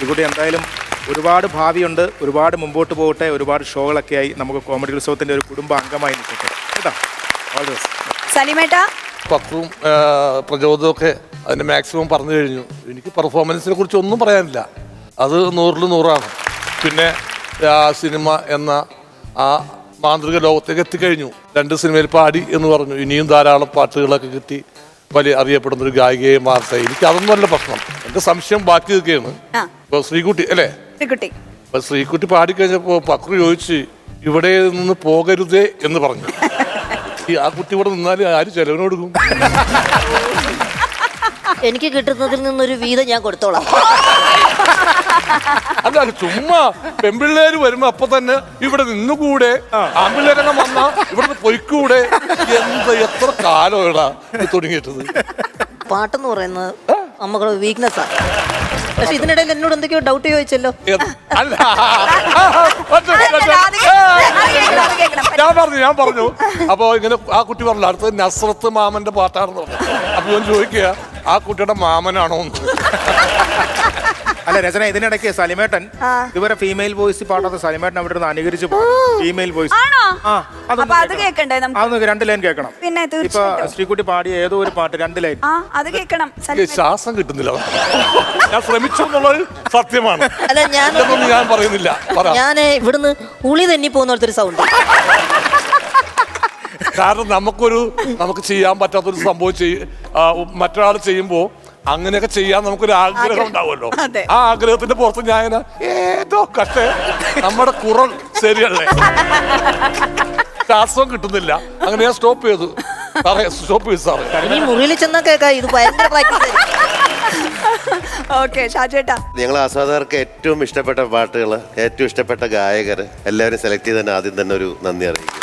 ഇവിടെ എന്തായാലും ഒരുപാട് ഭാവിയുണ്ട്, ഒരുപാട് മുമ്പോട്ട് പോകട്ടെ, ഒരുപാട് ഷോകളൊക്കെ ആയി നമുക്ക് കോമഡി ഉത്സവത്തിൻ്റെ ഒരു കുടുംബ അംഗമായി നിൽക്കട്ടെ കേട്ടോ. All the best. സലിമേട്ടാ. പക്രും പ്രചോദമൊക്കെ അതിൻ്റെ മാക്സിമം പറഞ്ഞു കഴിഞ്ഞു. എനിക്ക് പെർഫോമൻസിനെ കുറിച്ച് ഒന്നും പറയാനില്ല, അത് 100-ൽ 100ആണ്. പിന്നെ സിനിമ എന്ന ആ മാന്ത്രിക ലോകത്തേക്ക് എത്തിക്കഴിഞ്ഞു. 2 സിനിമയിൽ പാടി എന്ന് പറഞ്ഞു. ഇനിയും ധാരാളം പാട്ടുകളൊക്കെ കിട്ടി വലിയ അറിയപ്പെടുന്ന ഒരു ഗായികയെ മാറട്ടെ. എനിക്ക് അതൊന്നുമല്ല പ്രശ്നം. എൻ്റെ സംശയം ബാക്കി നിൽക്കുകയാണ്. ഇപ്പോൾ ശ്രീകുട്ടി അല്ലേ, അപ്പോൾ ശ്രീകുട്ടി പാടിക്കഴിഞ്ഞപ്പോൾ പക്രു ചോദിച്ച് ഇവിടെ നിന്ന് പോകരുതേ എന്ന് പറഞ്ഞു. ആ കുട്ടി ഇവിടെ നിന്നാൽ ആര് ചെലവിന് കൊടുക്കും? എനിക്ക് കിട്ടുന്നതിൽ നിന്നൊരു വീതം ഞാൻ കൊടുത്തോളാം. അല്ല, ചുമ്മാ പെൺപിള്ളേര് വരുമ്പോ അപ്പൊ തന്നെ ഇവിടെ നിന്നുകൂടെ, ആൺപിള്ളേരൊക്കെ വന്നാ ഇവിടുന്ന് പൊയ്ക്കൂടെ? എത്ര കാലമാടാ തുടങ്ങിയിട്ടത്? പാട്ടെന്ന് പറയുന്നത് നമ്മുടെ വീക്ക്നെസ് ആണ്. പക്ഷെ ഇതിനിടയിൽ എന്നോട് എന്തൊക്കെയോ ഡൗട്ട് ചോദിച്ചല്ലോ. അല്ല, ഞാൻ പറഞ്ഞു അപ്പൊ ഇങ്ങനെ ആ കുട്ടി പറഞ്ഞു അടുത്തത് നസ്രത്ത് മാമന്റെ പാട്ടാണെന്ന് പറഞ്ഞു. അപ്പൊ ഞാൻ ചോദിക്കുക ആ കുട്ടിയുടെ മാമനാണോ എന്ന്. അല്ല രചന, ഇതിനിടയ്ക്ക് സലിമേട്ടൻ ഇതുവരെ ഫീമെയിൽ വോയിസ് പാടാത്ത സലിമേട്ടൻ അവിടെ നിന്ന് അനുകരിച്ച് ഫീമെയിൽ വോയിസ്. അതൊന്ന് 2 ലൈൻ കേൾക്കണം. ഇപ്പൊ ശ്രീകുട്ടി പാടിയ ഏതോ ഒരു പാട്ട് 2 ലൈൻ അത് കേൾക്കണം. ശ്വാസം കിട്ടുന്നില്ല. ഞാൻ ശ്രമിച്ചു എന്നുള്ളത് സത്യമാണ്. അല്ല, ഞാൻ പറയുന്നില്ല. ഞാൻ ഇവിടുന്ന് ഉളി തന്നെ പോകുന്നൊരു സൗണ്ട്. കാരണം നമുക്ക് ചെയ്യാൻ പറ്റാത്തൊരു സംഭവം മറ്റൊരാൾ ചെയ്യുമ്പോ അങ്ങനെയൊക്കെ ചെയ്യാൻ നമുക്കൊരു ആഗ്രഹം ഉണ്ടാവുമല്ലോ. ആ ആഗ്രഹത്തിന്റെ പുറത്ത് ഞാൻ ഏതോ കട്ടെ നമ്മുടെ കുറൽ ശരിയല്ലേ, ശ്വാസം കിട്ടുന്നില്ല, അങ്ങനെ ഞാൻ സ്റ്റോപ്പ് ചെയ്തു സാറേ. മുറിയിൽ ചെന്നാ കേൾക്കാം, ഇത് ഭയങ്കര പ്രാക്ടീസ്. ഞങ്ങൾ ആസ്വാദകർക്ക് ഏറ്റവും ഇഷ്ടപ്പെട്ട പാട്ടുകൾ, ഏറ്റവും ഇഷ്ടപ്പെട്ട ഗായകർ എല്ലാവരും സെലക്ട് ചെയ്തതിന് ആദ്യം തന്നെ ഒരു നന്ദി അറിയിക്കും.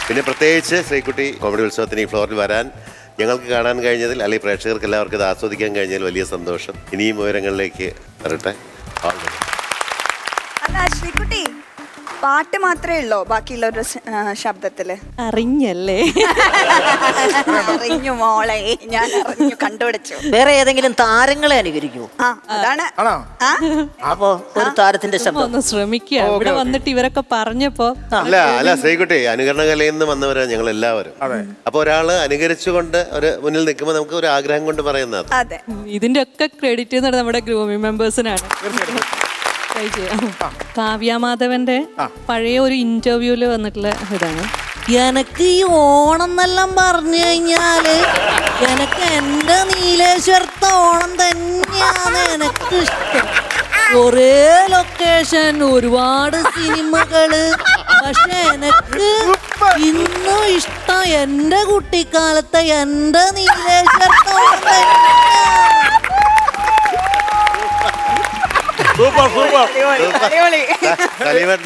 പിന്നെ പ്രത്യേകിച്ച് ശ്രീകുട്ടി കോമഡി ഉത്സവത്തിന് ഈ ഫ്ലോറിൽ വരാൻ ഞങ്ങൾക്ക് കാണാൻ കഴിഞ്ഞതിൽ, അല്ലെങ്കിൽ പ്രേക്ഷകർക്ക് എല്ലാവർക്കും ഇത് ആസ്വദിക്കാൻ കഴിഞ്ഞതിൽ വലിയ സന്തോഷം. ഇനിയും ഉയരങ്ങളിലേക്ക് വരട്ടെ. അല്ല ശ്രീകുട്ടി, പാട്ട് മാത്രമേ ഉള്ളോ ബാക്കിയുള്ളവരുടെ ശബ്ദത്തില്? അറിഞ്ഞല്ലേ? അറിഞ്ഞു മോളെ, ഞാൻ അറിഞ്ഞു, കണ്ടുപിടിച്ചു. വേറെ ഏതെങ്കിലും താരങ്ങളെ അനുകരിക്കൂ? അതാണ്. അപ്പൊ ഒരു താരത്തിന്റെ ശബ്ദം ഒന്ന് ശ്രമിക്കുക. ഇവിടെ വന്നിട്ട് ഇവരൊക്കെ പറഞ്ഞപ്പോ അല്ല ശ്രീകുട്ടി, അനുകരണ കലയിൽ നിന്ന് വന്നവരാണ് ഞങ്ങൾ എല്ലാവരും. അപ്പൊ ഒരാള് അനുകരിച്ചുകൊണ്ട് ഒരു മുന്നിൽ നിൽക്കുമ്പോൾ നമുക്ക് ഒരു ആഗ്രഹം കൊണ്ട് പറയുന്നത്. അതെ, ഇതിന്റെ ഒക്കെ ക്രെഡിറ്റ് നമ്മുടെ ഗ്രൂമിംഗ് മെമ്പേഴ്സിനാണ്. കാവ്യമാധവന്റെ പഴയ ഒരു ഇന്റർവ്യൂല് വന്നിട്ടുള്ള ഇതാണ്. എനക്ക് ഈ ഓണം എന്നെല്ലാം പറഞ്ഞു കഴിഞ്ഞാല് എനക്ക് എന്റെ നീലേശ്വരത്തെ ഓണം തന്നെയാണ് എനക്ക് ഇഷ്ടം. കുറേ ലൊക്കേഷൻ, ഒരുപാട് സിനിമകള്, പക്ഷെ എനക്ക് ഇന്നും ഇഷ്ടം എന്റെ കുട്ടിക്കാലത്തെ എന്റെ നീലേശ്വരത്തെ ഓണം തന്നെയാണ്.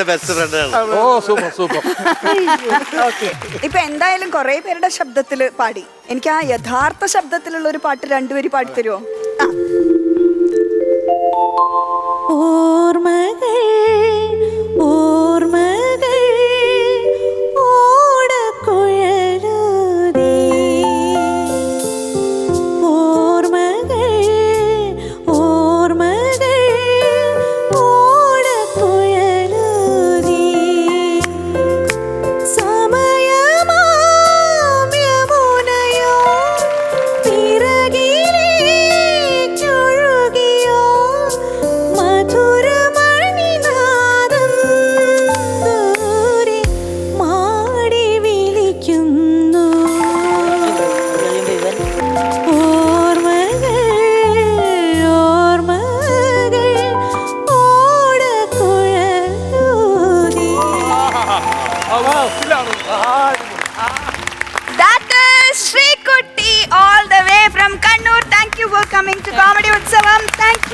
ബെസ്റ്റ് ഫ്രണ്ടാണ്. ഇപ്പൊ എന്തായാലും കുറെ പേരുടെ ശബ്ദത്തില് പാടി. എനിക്ക് ആ യഥാർത്ഥ ശബ്ദത്തിലുള്ള ഒരു പാട്ട് 2 വരി പാടിത്തരുമോ? ഓർമ്മകൾ ഓർമ്മകൾ ഓടക്കുഴലൂതി, ഓർമ്മകൾ ഓർമ്മകൾ ഓടക്കുഴലൂതി, സമയമാം യമുനയോ പിറകിലേക്കൊഴുകിയോ, മധുരമഴ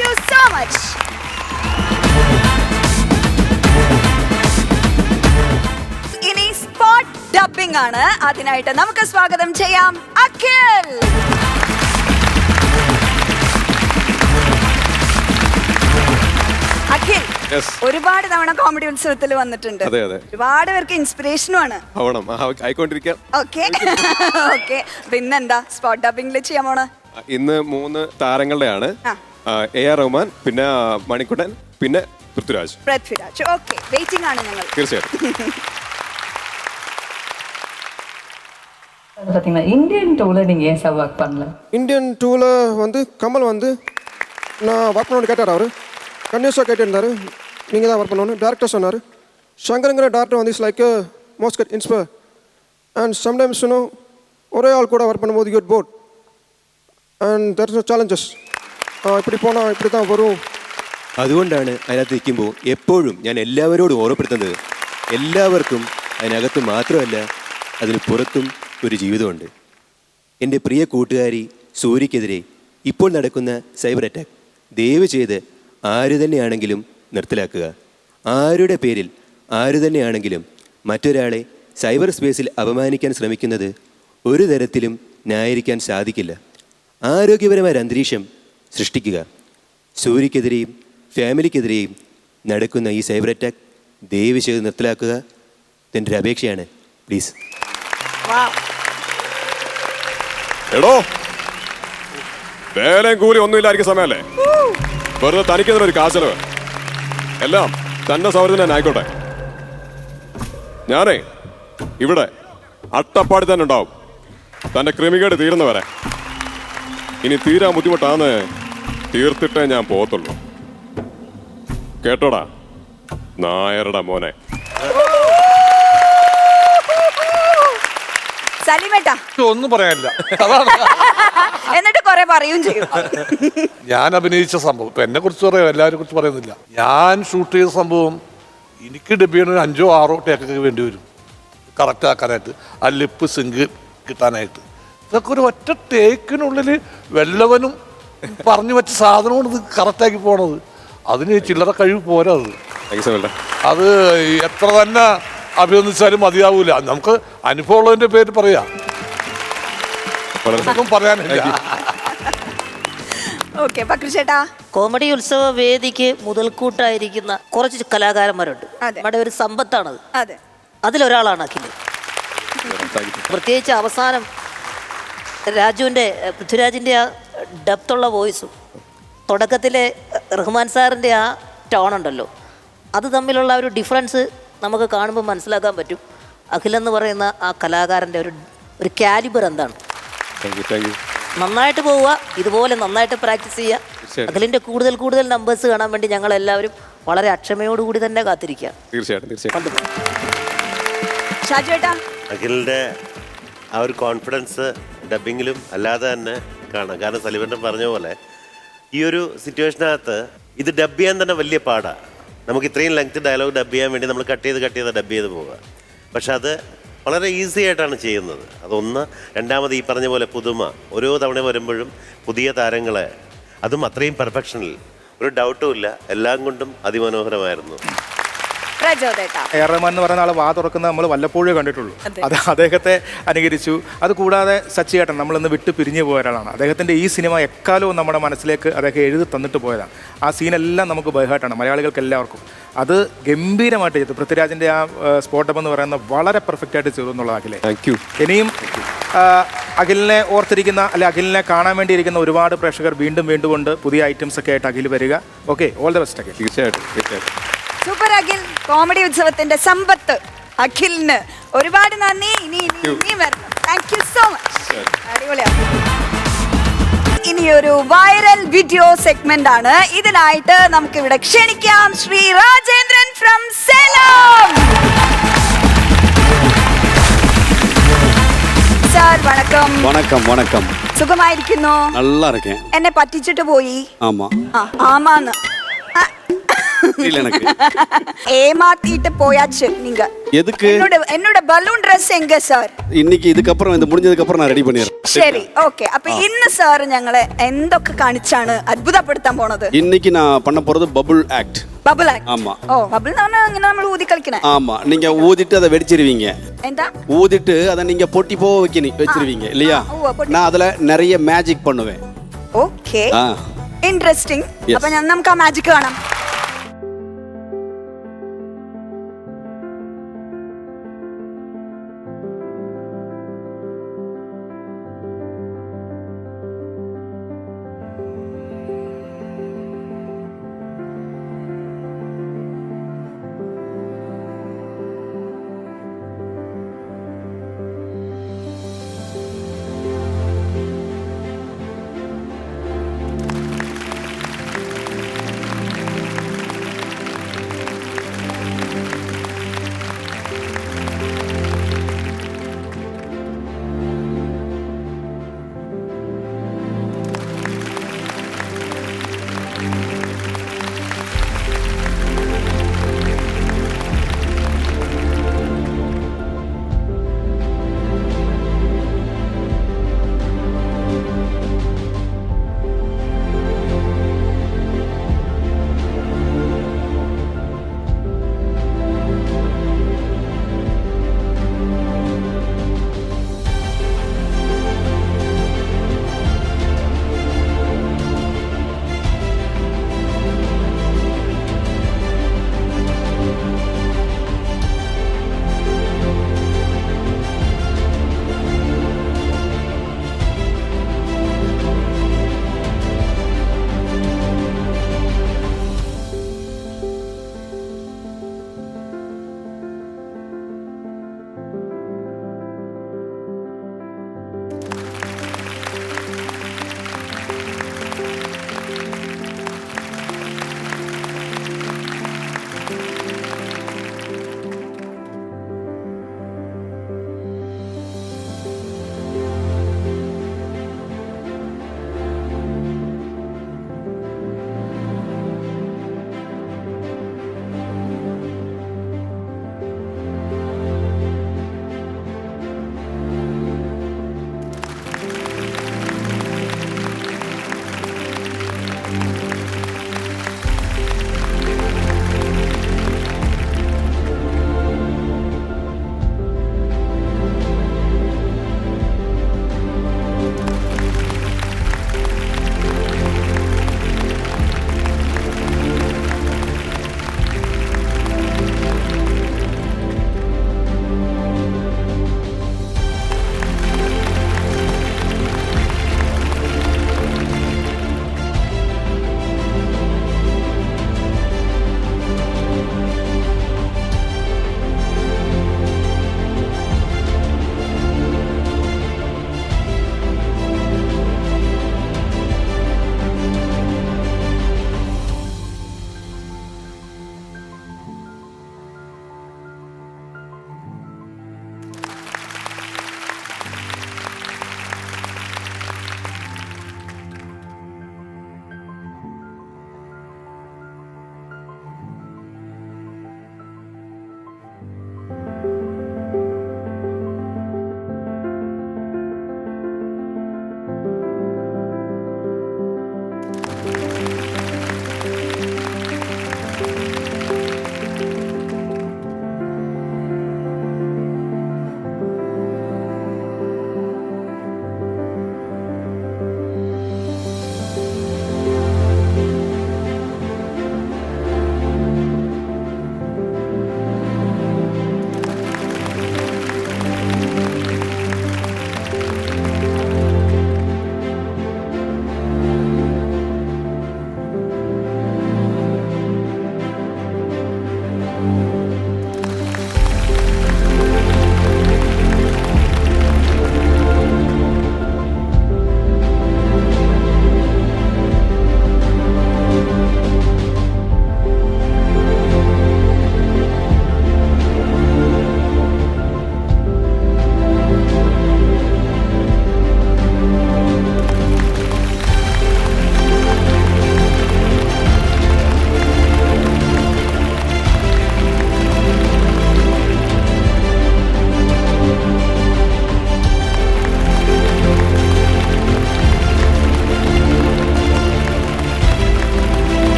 യു സോ മച്ച്. ഇനി സ്പോട്ട് ഡബ്ബിംഗ് ആണ്. അതിനായിട്ട് നമുക്ക് സ്വാഗതം ചെയ്യാം അഖിൽ. അഖിൽ ഒരുപാട് തവണ കോമഡി ഉത്സവത്തിൽ വന്നിട്ടുണ്ട്. ഒരുപാട് പേർക്ക് ഇൻസ്പിറേഷനും ആണ്. Okay okay. പിന്നെന്താ സ്പോട്ട് ഡബ്ബിംഗിൽ ചെയ്യാൻ പോണ? ഇന്ന് 3 താരങ്ങളുടെയാണ്. AR റഹ്മാൻ, പിന്നെ മണിക്കുട്ടൻ, പിന്നെ പൃഥ്വിരാജ്. ഓക്കെ, വെയിറ്റിംഗ് ആണ് ഞങ്ങൾ. തീർച്ചയായിട്ടും. இந்தியன் டூல நீங்க ஏன் சார் ஒர்க் பண்ணல? இந்தியன் டூவில் வந்து கமல் வந்து நான் ஒர்க் பண்ணணும்னு கேட்டார். அவர் கன்னியூஸாக கேட்டிருந்தார், நீங்கள் தான் ஒர்க் பண்ணணும். டேரக்டர் சொன்னார். சங்கருங்கிற டேரக்டர் வந்து is like most cut inspire and sometimes ஒரே ஆள் கூட ஒர்க் பண்ணும்போது you'd bored and there is no challenges. இப்படி போனால் இப்படி தான் வரும். അതുകൊണ്ടാണ് അതിനകത്ത് നിൽക്കുമ്പോൾ എപ്പോഴും ഞാൻ എല്ലാവരോടും ഓർമ്മപ്പെടുത്തുന്നത്, എല്ലാവർക്കും അതിനകത്ത് മാത്രമല്ല അതിന് പുറത്തും ഒരു ജീവിതമുണ്ട്. എൻ്റെ പ്രിയ കൂട്ടുകാരി സൂര്യക്കെതിരെ ഇപ്പോൾ നടക്കുന്ന സൈബർ അറ്റാക്ക് ദയവ് ചെയ്ത് ആര് തന്നെയാണെങ്കിലും നിർത്തലാക്കുക. ആരുടെ പേരിൽ ആര് തന്നെയാണെങ്കിലും മറ്റൊരാളെ സൈബർ സ്പേസിൽ അപമാനിക്കാൻ ശ്രമിക്കുന്നത് ഒരു തരത്തിലും ന്യായീകരിക്കാൻ സാധിക്കില്ല. ആരോഗ്യപരമായ ഒരു അന്തരീക്ഷം സൃഷ്ടിക്കുക. സൂര്യക്കെതിരെയും ഫാമിലിക്കെതിരെയും നടക്കുന്ന ഈ സൈബർ അറ്റാക്ക് ദയവ് ചെയ്ത് നിർത്തലാക്കുക. എൻ്റെ ഒരു അപേക്ഷയാണ്, പ്ലീസ്. എടോ, വേലയും കൂലി ഒന്നും ഇല്ലായിരിക്കും സമയമല്ലേ? വെറുതെ തനിക്കെതിരെ കാശലവ് എല്ലാം തന്നെ സൗഹൃദം തന്നെ ആയിക്കോട്ടെ. ഞാനേ ഇവിടെ അട്ടപ്പാടി തന്നെ ഉണ്ടാവും, തന്റെ ക്രിമികേട് തീരുന്നവരെ. ഇനി തീരാൻ ബുദ്ധിമുട്ടാന്ന് തീർത്തിട്ടേ ഞാൻ പോകത്തുള്ളൂ. കേട്ടോടാ നായരുടെ മോനെ. സലിമേട്ടാ ഒന്നും പറയാനില്ല. എന്നിട്ട് കുറെ പറയും ചെയ്യും. ഞാൻ അഭിനയിച്ച സംഭവം ഇപ്പൊ എന്നെ കുറിച്ച് പറയാം, എല്ലാവരെ കുറിച്ച് പറയുന്നില്ല. ഞാൻ ഷൂട്ട് ചെയ്ത സംഭവം എനിക്ക് ഡബ് ചെയ്യണ 5 or 6 ടേക്കൊക്കെ വേണ്ടി വരും കറക്റ്റ് ആക്കാനായിട്ട്, ആ ലിപ്പ് സിങ്ക് കിട്ടാനായിട്ട്. ഇതൊക്കെ ഒരു ഒറ്റ ടേക്കിനുള്ളിൽ വല്ലവനും പറഞ്ഞു വെച്ച സാധനമാണ് ഇത് കറക്റ്റാക്കി പോണത്. അതിന് ചില്ലറ കഴിവ് പോരാ. അത് എത്ര തന്നെ അഭിനന്ദിച്ചാലും മതിയാവൂല. നമുക്ക് അനുഭവമുള്ളതിന്റെ പേര് പറയാം, പറയാനില്ല. കോമഡി ഉത്സവ വേദിക്ക് മുതൽക്കൂട്ടായിരിക്കുന്ന കുറച്ച് കലാകാരന്മാരുണ്ട്. നമ്മുടെ ഒരു സമ്പത്താണത്. അതിലൊരാളാണ് അഖിൽ. പ്രത്യേകിച്ച് അവസാനം പൃഥ്വിരാജിൻ്റെ ആ ഡെപ്തുള്ള വോയിസും തുടക്കത്തിലെ റഹ്മാൻ സാറിൻ്റെ ആ ടോണുണ്ടല്ലോ, അത് തമ്മിലുള്ള ഒരു ഡിഫറൻസ് നമുക്ക് കാണുമ്പോൾ മനസ്സിലാക്കാൻ പറ്റും. അഖിലെന്ന് പറയുന്ന ആ കലാകാരൻ്റെ ഒരു കാലിബർ എന്താണ്. നന്നായിട്ട് പോവുക, ഇതുപോലെ നന്നായിട്ട് പ്രാക്ടീസ് ചെയ്യുക. അഖിലിൻ്റെ കൂടുതൽ നമ്പേഴ്സ് കാണാൻ വേണ്ടി ഞങ്ങൾ എല്ലാവരും വളരെ അക്ഷമയോടുകൂടി തന്നെ കാത്തിരിക്കുക. അഖിലിൻ്റെ ആ ഒരു കോൺഫിഡൻസ് ഡബിങ്ങിലും അല്ലാതെ തന്നെ കാണാം. കാരണം സലിവൻ പറഞ്ഞ പോലെ ഈ ഒരു സിറ്റുവേഷനകത്ത് ഇത് ഡബ് ചെയ്യാൻ തന്നെ വലിയ പാടാണ്. നമുക്ക് ഇത്രയും ലെങ്ത് ഡയലോഗ് ഡബ് ചെയ്യാൻ വേണ്ടി നമ്മൾ കട്ട് ചെയ്ത് ഡബ് ചെയ്ത് പോവുക. പക്ഷെ അത് വളരെ ഈസി ആയിട്ടാണ് ചെയ്യുന്നത്. അതൊന്ന്. രണ്ടാമത് ഈ പറഞ്ഞ പോലെ പുതുമ, ഓരോ തവണ വരുമ്പോഴും പുതിയ താരങ്ങളെ, അതും അത്രയും പെർഫെക്ഷനിൽ, ഒരു ഡൗട്ടും ഇല്ല. എല്ലാം കൊണ്ടും അതിമനോഹരമായിരുന്നു. AR റഹ്മാൻ എന്ന് പറയുന്ന ആൾ വാ തുറക്കുന്നത് നമ്മൾ വല്ലപ്പോഴേ കണ്ടിട്ടുള്ളൂ. അത് അദ്ദേഹത്തെ അനുകരിച്ചു. അതുകൂടാതെ സച്ചിയേട്ടൻ നമ്മളിന്ന് വിട്ട് പിരിഞ്ഞു പോയ ഒരാളാണ്. അദ്ദേഹത്തിൻ്റെ ഈ സിനിമ എക്കാലവും നമ്മുടെ മനസ്സിലേക്ക് അദ്ദേഹം എഴുതി തന്നിട്ട് പോയതാണ്. ആ സീനെല്ലാം നമുക്ക് ബൈഹാർട്ടാണ്, മലയാളികൾക്ക് എല്ലാവർക്കും. അത് ഗംഭീരമായിട്ട് ചെയ്തു. പൃഥ്വിരാജിൻ്റെ ആ സ്പോട്ടപ്പ് എന്ന് പറയുന്നത് വളരെ പെർഫെക്റ്റ് ആയിട്ട് ചെയ്തു എന്നുള്ളത് അഖിലെ. ഇനിയും അഖിലിനെ ഓർത്തിരിക്കുന്ന അഖിലിനെ കാണാൻ വേണ്ടിയിരിക്കുന്ന ഒരുപാട് പ്രേക്ഷകർ വീണ്ടും കൊണ്ട് പുതിയ ഐറ്റംസ് ഒക്കെ ആയിട്ട് അഖിൽ വരിക. Okay, all the best Akhil. തീർച്ചയായിട്ടും. സൂപ്പർ അഖിൽ. കോമഡി ഉത്സവത്തിന്റെ സമ്പത്ത് അഖിലിന് ഒരുപാട് നന്ദി. ഇനി വരണം. Thank you so much. അടിപൊളിയാണ്. ഇനിയൊരു വൈറൽ വീഡിയോ സെഗ്മെന്റ് ആണ്. ഇതിനായിട്ട് നമുക്ക് ഇവിടെ ക്ഷണിക്കാം ശ്രീ രാജേന്ദ്രൻ ഫ്രം സേലം. സാർ വണക്കം. വണക്കം. സുഖമായിരിക്കുന്നു? நல்லா இருக்கேன். എന്നെ പറ്റിച്ചിട്ട് പോയി. ஆமா. ആമാന്ന് புரியல எனக்கு. ஏமாத்திட்டு போயாச்சு நீங்க. எதுக்கு? என்னோட பலூன் Dress எங்க சார்? இன்னைக்கு இதுக்கப்புறம் ഇത് முடிஞ்சதுக்கு அப்புறம் நான் ரெடி பண்ணிடுறேன். ശരി ഓക്കെ. അപ്പൊ ഇന്ന് സാർ ഞങ്ങളെ എന്തൊക്കെ കാണിച്ചാണ് അത്ഭുതപ്പെടുത്താൻ പോണത്? இன்னைக்கு நான் பண்ண போறது பபுள் ஆக்ட். Bubble act. ஆமா. ഓ ബബിൾ എന്ന് പറഞ്ഞാൽ അങ്ങനെ നമ്മൾ ഊതി കളിക്കണേ. ஆமா, நீங்க ஊதிட்டு அதை வெடிச்சிருவீங்க. എന്താ? ஊதிட்டு அதை நீங்க பொட்டி போ வச்சிருவீங்க இல்லையா? நான் அதுல நிறைய மேஜிக் பண்ணுவேன். ഓക്കെ. ഇൻട്രസ്റ്റിംഗ്. അപ്പൊ നമുക്ക് ആ മാജിക് കാണാം.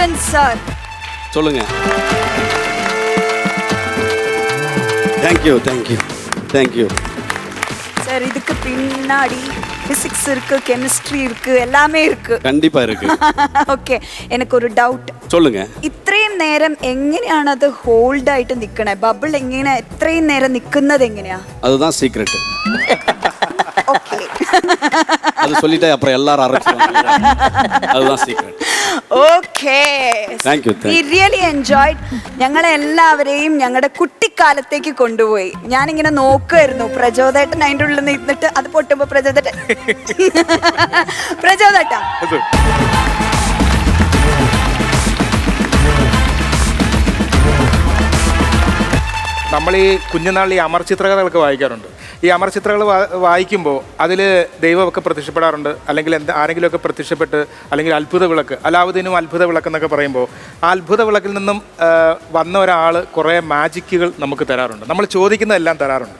ராஜேந்திரன் சார். சொல்லுங்க. Thank you sir. இதுக்கு பின்னாடி பிசிக்ஸ் இருக்கு, கெமிஸ்ட்ரி இருக்கு, எல்லாமே இருக்கு. கண்டிப்பா இருக்கு. ഓക്കെ, എനിക്കൊരു ഡൗട്ട്. சொல்லுங்க. ഇത്രയും നേരം എങ്ങനെയാണ് അത് ഹോൾഡ് ആയിട്ട് നിൽക്കണേ? ബബിൾ എങ്ങനെ ഇത്രയും നേരം നിൽക്കുന്നത് എങ്ങനെയാ? அதுதான் சீக்ரெட். ഓക്കെ, அது சொல்லிட்டா அப்புறம் எல்லாரும் அரைச்சிடுவாங்க. அதுதான் secret. Okay, thank U. V really enjoyed. ഞങ്ങളെ എല്ലാവരെയും ഞങ്ങളുടെ കുട്ടിക്കാലത്തേക്ക് കൊണ്ടുപോയി. ഞാനിങ്ങനെ നോക്കുമായിരുന്നു, പ്രചോദേട്ടൻ അതിൻ്റെ ഉള്ളിൽ നിന്നിട്ട് അത് പൊട്ടുമ്പോ പ്രചോദേട്ടൻ പ്രചോദേട്ടാ നമ്മൾ ഈ കുഞ്ഞുനാളിൽ ഈ അമർചിത്രകഥകളൊക്കെ വായിക്കാറുണ്ട്. ഈ അമർചിത്രകൾ വായിക്കുമ്പോൾ അതിൽ ദൈവമൊക്കെ പ്രത്യക്ഷപ്പെടാറുണ്ട്, അല്ലെങ്കിൽ ആരെങ്കിലുമൊക്കെ പ്രത്യക്ഷപ്പെട്ട്, അല്ലെങ്കിൽ അത്ഭുത വിളക്ക്, അലാവുദ്ദീനും അത്ഭുത വിളക്ക് എന്നൊക്കെ പറയുമ്പോൾ ആ അത്ഭുത വിളക്കിൽ നിന്നും വന്ന ഒരാൾ കുറേ മാജിക്കുകൾ നമുക്ക് തരാറുണ്ട്. നമ്മൾ ചോദിക്കുന്നതെല്ലാം തരാറുണ്ട്.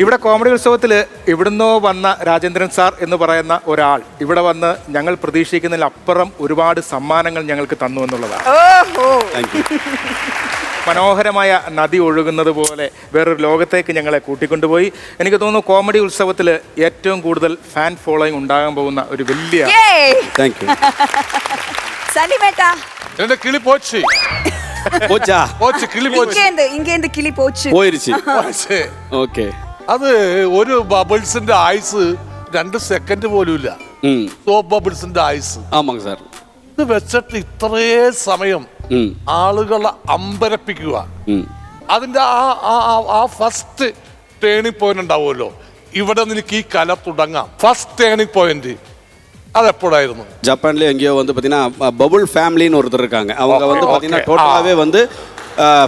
ഇവിടെ കോമഡി ഉത്സവത്തിൽ ഇവിടുന്നോ വന്ന രാജേന്ദ്രൻ സാർ എന്ന് പറയുന്ന ഒരാൾ ഇവിടെ വന്ന് ഞങ്ങൾ പ്രതീക്ഷിക്കുന്നതിലപ്പുറം ഒരുപാട് സമ്മാനങ്ങൾ ഞങ്ങൾക്ക് തന്നു എന്നുള്ളതാണ്. മനോഹരമായ നദി ഒഴുകുന്നത് പോലെ വേറൊരു ലോകത്തേക്ക് ഞങ്ങളെ കൂട്ടിക്കൊണ്ടുപോയി. എനിക്ക് തോന്നുന്നു കോമഡി ഉത്സവത്തിൽ ഏറ്റവും കൂടുതൽ ഫാൻ ഫോളോയിങ് ഉണ്ടാകാൻ പോകുന്ന ഒരു വലിയ എന്റെ കിളി പോച്ച് കിളി പോച്ച്. ഓക്കെ, അത് ഒരു ബബിൾസിന്റെ ആയുസ് 2 സെക്കൻഡ് പോലും ഇല്ല. സോപ്പ് ബബിൾസിന്റെ ആയുസ്. ആമാ സാർ. ഇത് വെച്ചിട്ട് ഇത്രേ സമയം ആളുകളെ അമ്പരപ്പിക്കുക. അതിന്റെ ആ ഫസ്റ്റ് ടേണിംഗ് പോയിന്റ് ഉണ്ടാവുമല്ലോ, ഇവിടെ നിനക്ക് ഈ കല തുടങ്ങാം. ഫസ്റ്റ് ടേണിംഗ് പോയിന്റ് അതെപ്പോഴായിരുന്നു? ஜப்பான்ல எங்கேயோ வந்து பார்த்தீங்கன்னா பபுள் ஃபேமிலின்னு ஒருத்தர் இருக்காங்க. அவங்க வந்து பார்த்தீங்கன்னா டோட்டலாகவே வந்து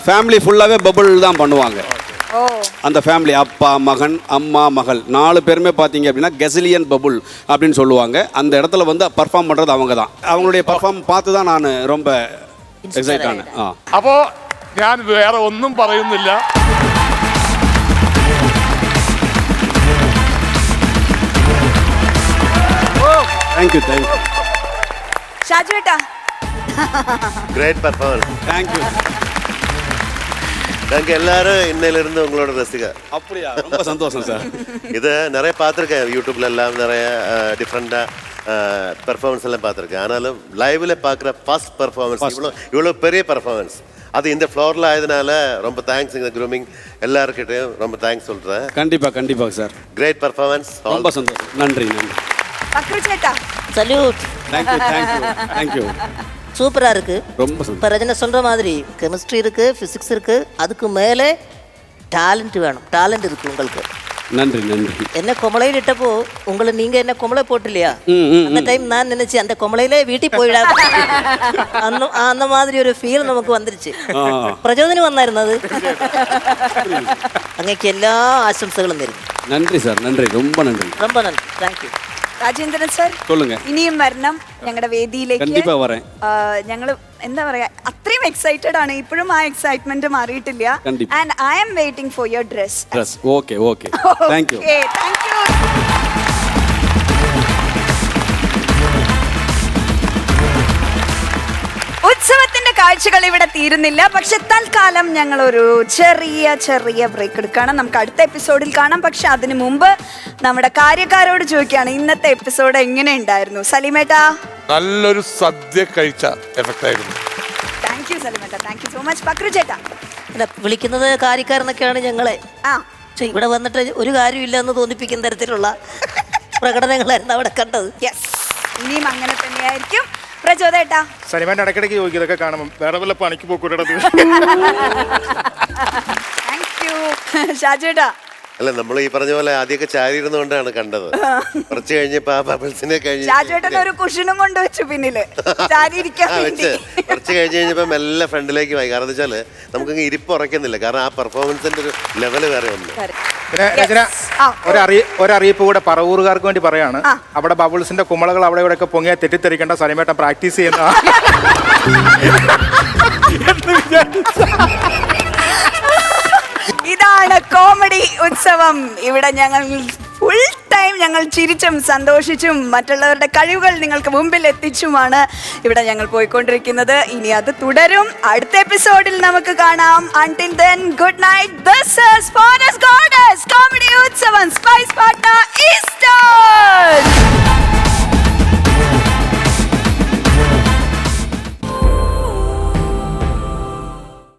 ஃபேமிலி ஃபுல்லாகவே பபுள் தான் பண்ணுவாங்க. அந்த ஃபேமிலி அப்பா மகன் அம்மா மகள் 4 பேருமே பார்த்தீங்க அப்படின்னா கெசிலியன் பபுள் அப்படின்னு சொல்லுவாங்க. அந்த இடத்துல வந்து பர்ஃபார்ம் பண்ணுறது அவங்க தான். அவங்களுடைய பர்ஃபார்ம் பார்த்து தான் நான் ரொம்ப எக்ஸைட் ஆனேன். അപ്പോ ഞാൻ വേറെ ഒന്നും പറയുന്നില്ല. Thank you. ഷാജുവേട്ടാ, கிரேட் பர்ஃபார்மன்ஸ். தேங்க்யூ. நாங்கள் எல்லாரும் இன்னையிலிருந்து உங்களோட ரசிகர். அப்படியா? ரொம்ப சந்தோஷம் சார். இது நிறைய பார்த்துருக்கேன், யூடியூப்ல எல்லாம் நிறைய டிஃப்ரெண்டாக பெர்ஃபார்மன்ஸ் எல்லாம் பார்த்துருக்கேன். ஆனாலும் லைவ்ல பார்க்குற ஃபர்ஸ்ட் பர்ஃபார்மன்ஸ் இவ்வளோ பெரிய பர்ஃபார்மன்ஸ், அது இந்த ஃப்ளோரில் ஆயதுனால ரொம்ப தேங்க்ஸ். இந்த க்ரூமிங் எல்லாருக்கிட்டையும் ரொம்ப தேங்க்ஸ் சொல்கிறேன். கண்டிப்பாக சார். Great performance. ரொம்ப சந்தோஷம். நன்றி. சல்யூட். தேங்க்யூ. சூப்பரா இருக்கு. ரொம்ப இப்போ ரஜினி சொல்ற மாதிரி கெமிஸ்ட்ரி இருக்கு, பிசிக்ஸ் இருக்கு, அதுக்கு மேலே டேலண்ட் வேணும். டேலண்ட் இருக்கு உங்களுக்கு. நன்றி. என்ன கொமலையில் இட்டப்போ உங்களை நீங்க என்ன கொமலை போட்டு இல்லையா, அந்த டைம் நான் நினைச்சு அந்த கொமலையிலே வீட்டுக்கு போயிடா அந்த மாதிரி ஒரு ஃபீல் நமக்கு வந்துருச்சு. പ്രചോദനം വന്നായിരുന്നത്. അങ്ങേക്ക് എല്ലാ ആശംസകളും തരും. நன்றி சார். நன்றி, ரொம்ப நன்றி. ரொம்ப நன்றி. தேங்க்யூ. രാജേന്ദ്രൻ സാർ, சொல்லுங்க. ഇനിയും വരണം ഞങ്ങളുടെ വേദിയിലേക്ക്. കണ്ടിപ്പാ വരാം. ഞങ്ങൾ എന്താ പറയാ, അത്രയും എക്സൈറ്റഡ് ആണ്. ഇപ്പോഴും ആ എക്സൈറ്റ്മെന്റ് മാറിയിട്ടില്ല. And I am waiting for your dress. Okay. Thank you. ഉത്സവത്തിന്റെ കാഴ്ചകൾ ഇവിടെ തീരുന്നില്ല. പക്ഷെ തൽക്കാലം ഞങ്ങൾ ഒരു ചെറിയ ബ്രേക്ക് എടുക്കുകയാണ്. നമുക്ക് അടുത്ത എപ്പിസോഡിൽ കാണാം. പക്ഷെ അതിനു മുമ്പ് നമ്മുടെ കാര്യക്കാരോട് ചോദിക്കുകയാണ്, ഇന്നത്തെ എപ്പിസോഡ് എങ്ങനെ ഉണ്ടായിരുന്നു? സലീമേട്ടാ, നല്ലൊരു സദ്യ കഴിച്ച എഫക്റ്റ് ആയിരുന്നു. താങ്ക് യു സലീമേട്ടാ, thank you so much. Pakru ചേട്ടാ, വിളിക്കുന്നത് കാര്യക്കാരെന്നൊക്കെയാണ് ഞങ്ങളെ. ഇവിടെ വന്നിട്ട് ഒരു കാര്യമില്ല എന്ന് തോന്നിപ്പിക്കുന്ന തരത്തിലുള്ള പ്രകടനങ്ങളായിരുന്നു അവിടെ കണ്ടത്. ഇനിയും അങ്ങനെ തന്നെയായിരിക്കും. പ്രചോദേട്ടാ, സലിമാൻ്റെ ഇടയ്ക്കിടയ്ക്ക് ചോദിക്കും ഇതൊക്കെ കാണുമ്പോൾ വേറെ വല്ല പണിക്ക് പോക്കൂടെ? Thank you. ഷാജുവേട്ടാ, അല്ല, നമ്മൾ ഈ പറഞ്ഞ പോലെ ആദ്യമൊക്കെ ചാരി ഇരുന്നുകൊണ്ടാണ് കണ്ടത്. കുറച്ച് കഴിഞ്ഞപ്പോ ആ ബബിൾസിനെ ഷാജുവേട്ടൻ ഒരു കുഷനും കൊണ്ട് വെച്ചു പിന്നില് വെച്ച് കുറച്ച് കഴിഞ്ഞപ്പോ മെല്ലെ ഫ്രണ്ടിലേക്ക് പോയി. കാരണം എന്താ വെച്ചാല് നമുക്ക് ഇരിപ്പ് ഉറക്കുന്നില്ല. കാരണം ആ പെർഫോമൻസിന്റെ ഒരു ലെവല് വേറെ ഒന്ന്. പിന്നെ രചന, ഒരറിയിപ്പ് കൂടെ പറവൂറുകാർക്ക് വേണ്ടി പറയാണ്. അവിടെ ബബിൾസിന്റെ കുമളകൾ അവിടെ ഇവിടെ ഒക്കെ പൊങ്ങിയാൽ തെറ്റിദ്ധരിക്കേണ്ട, സലിമേട്ടൻ പ്രാക്ടീസ് ചെയ്യുന്ന ഇതാണ് കോമഡി ഉത്സവം. ഇവിടെ ഞങ്ങൾ ഫുൾ ടൈം ടൈം ഞങ്ങൾ ചിരിച്ചും സന്തോഷിച്ചും മറ്റുള്ളവരുടെ കഴിവുകൾ നിങ്ങൾക്ക് മുമ്പിൽ എത്തിച്ചുമാണ് ഇവിടെ ഞങ്ങൾ പോയിക്കൊണ്ടിരിക്കുന്നത്. ഇനി അത് തുടരും. അടുത്ത എപ്പിസോഡിൽ നമുക്ക് കാണാം. Until then, good night. This is Forest Goddess Comedy Utsavam Spice Partner Eastern.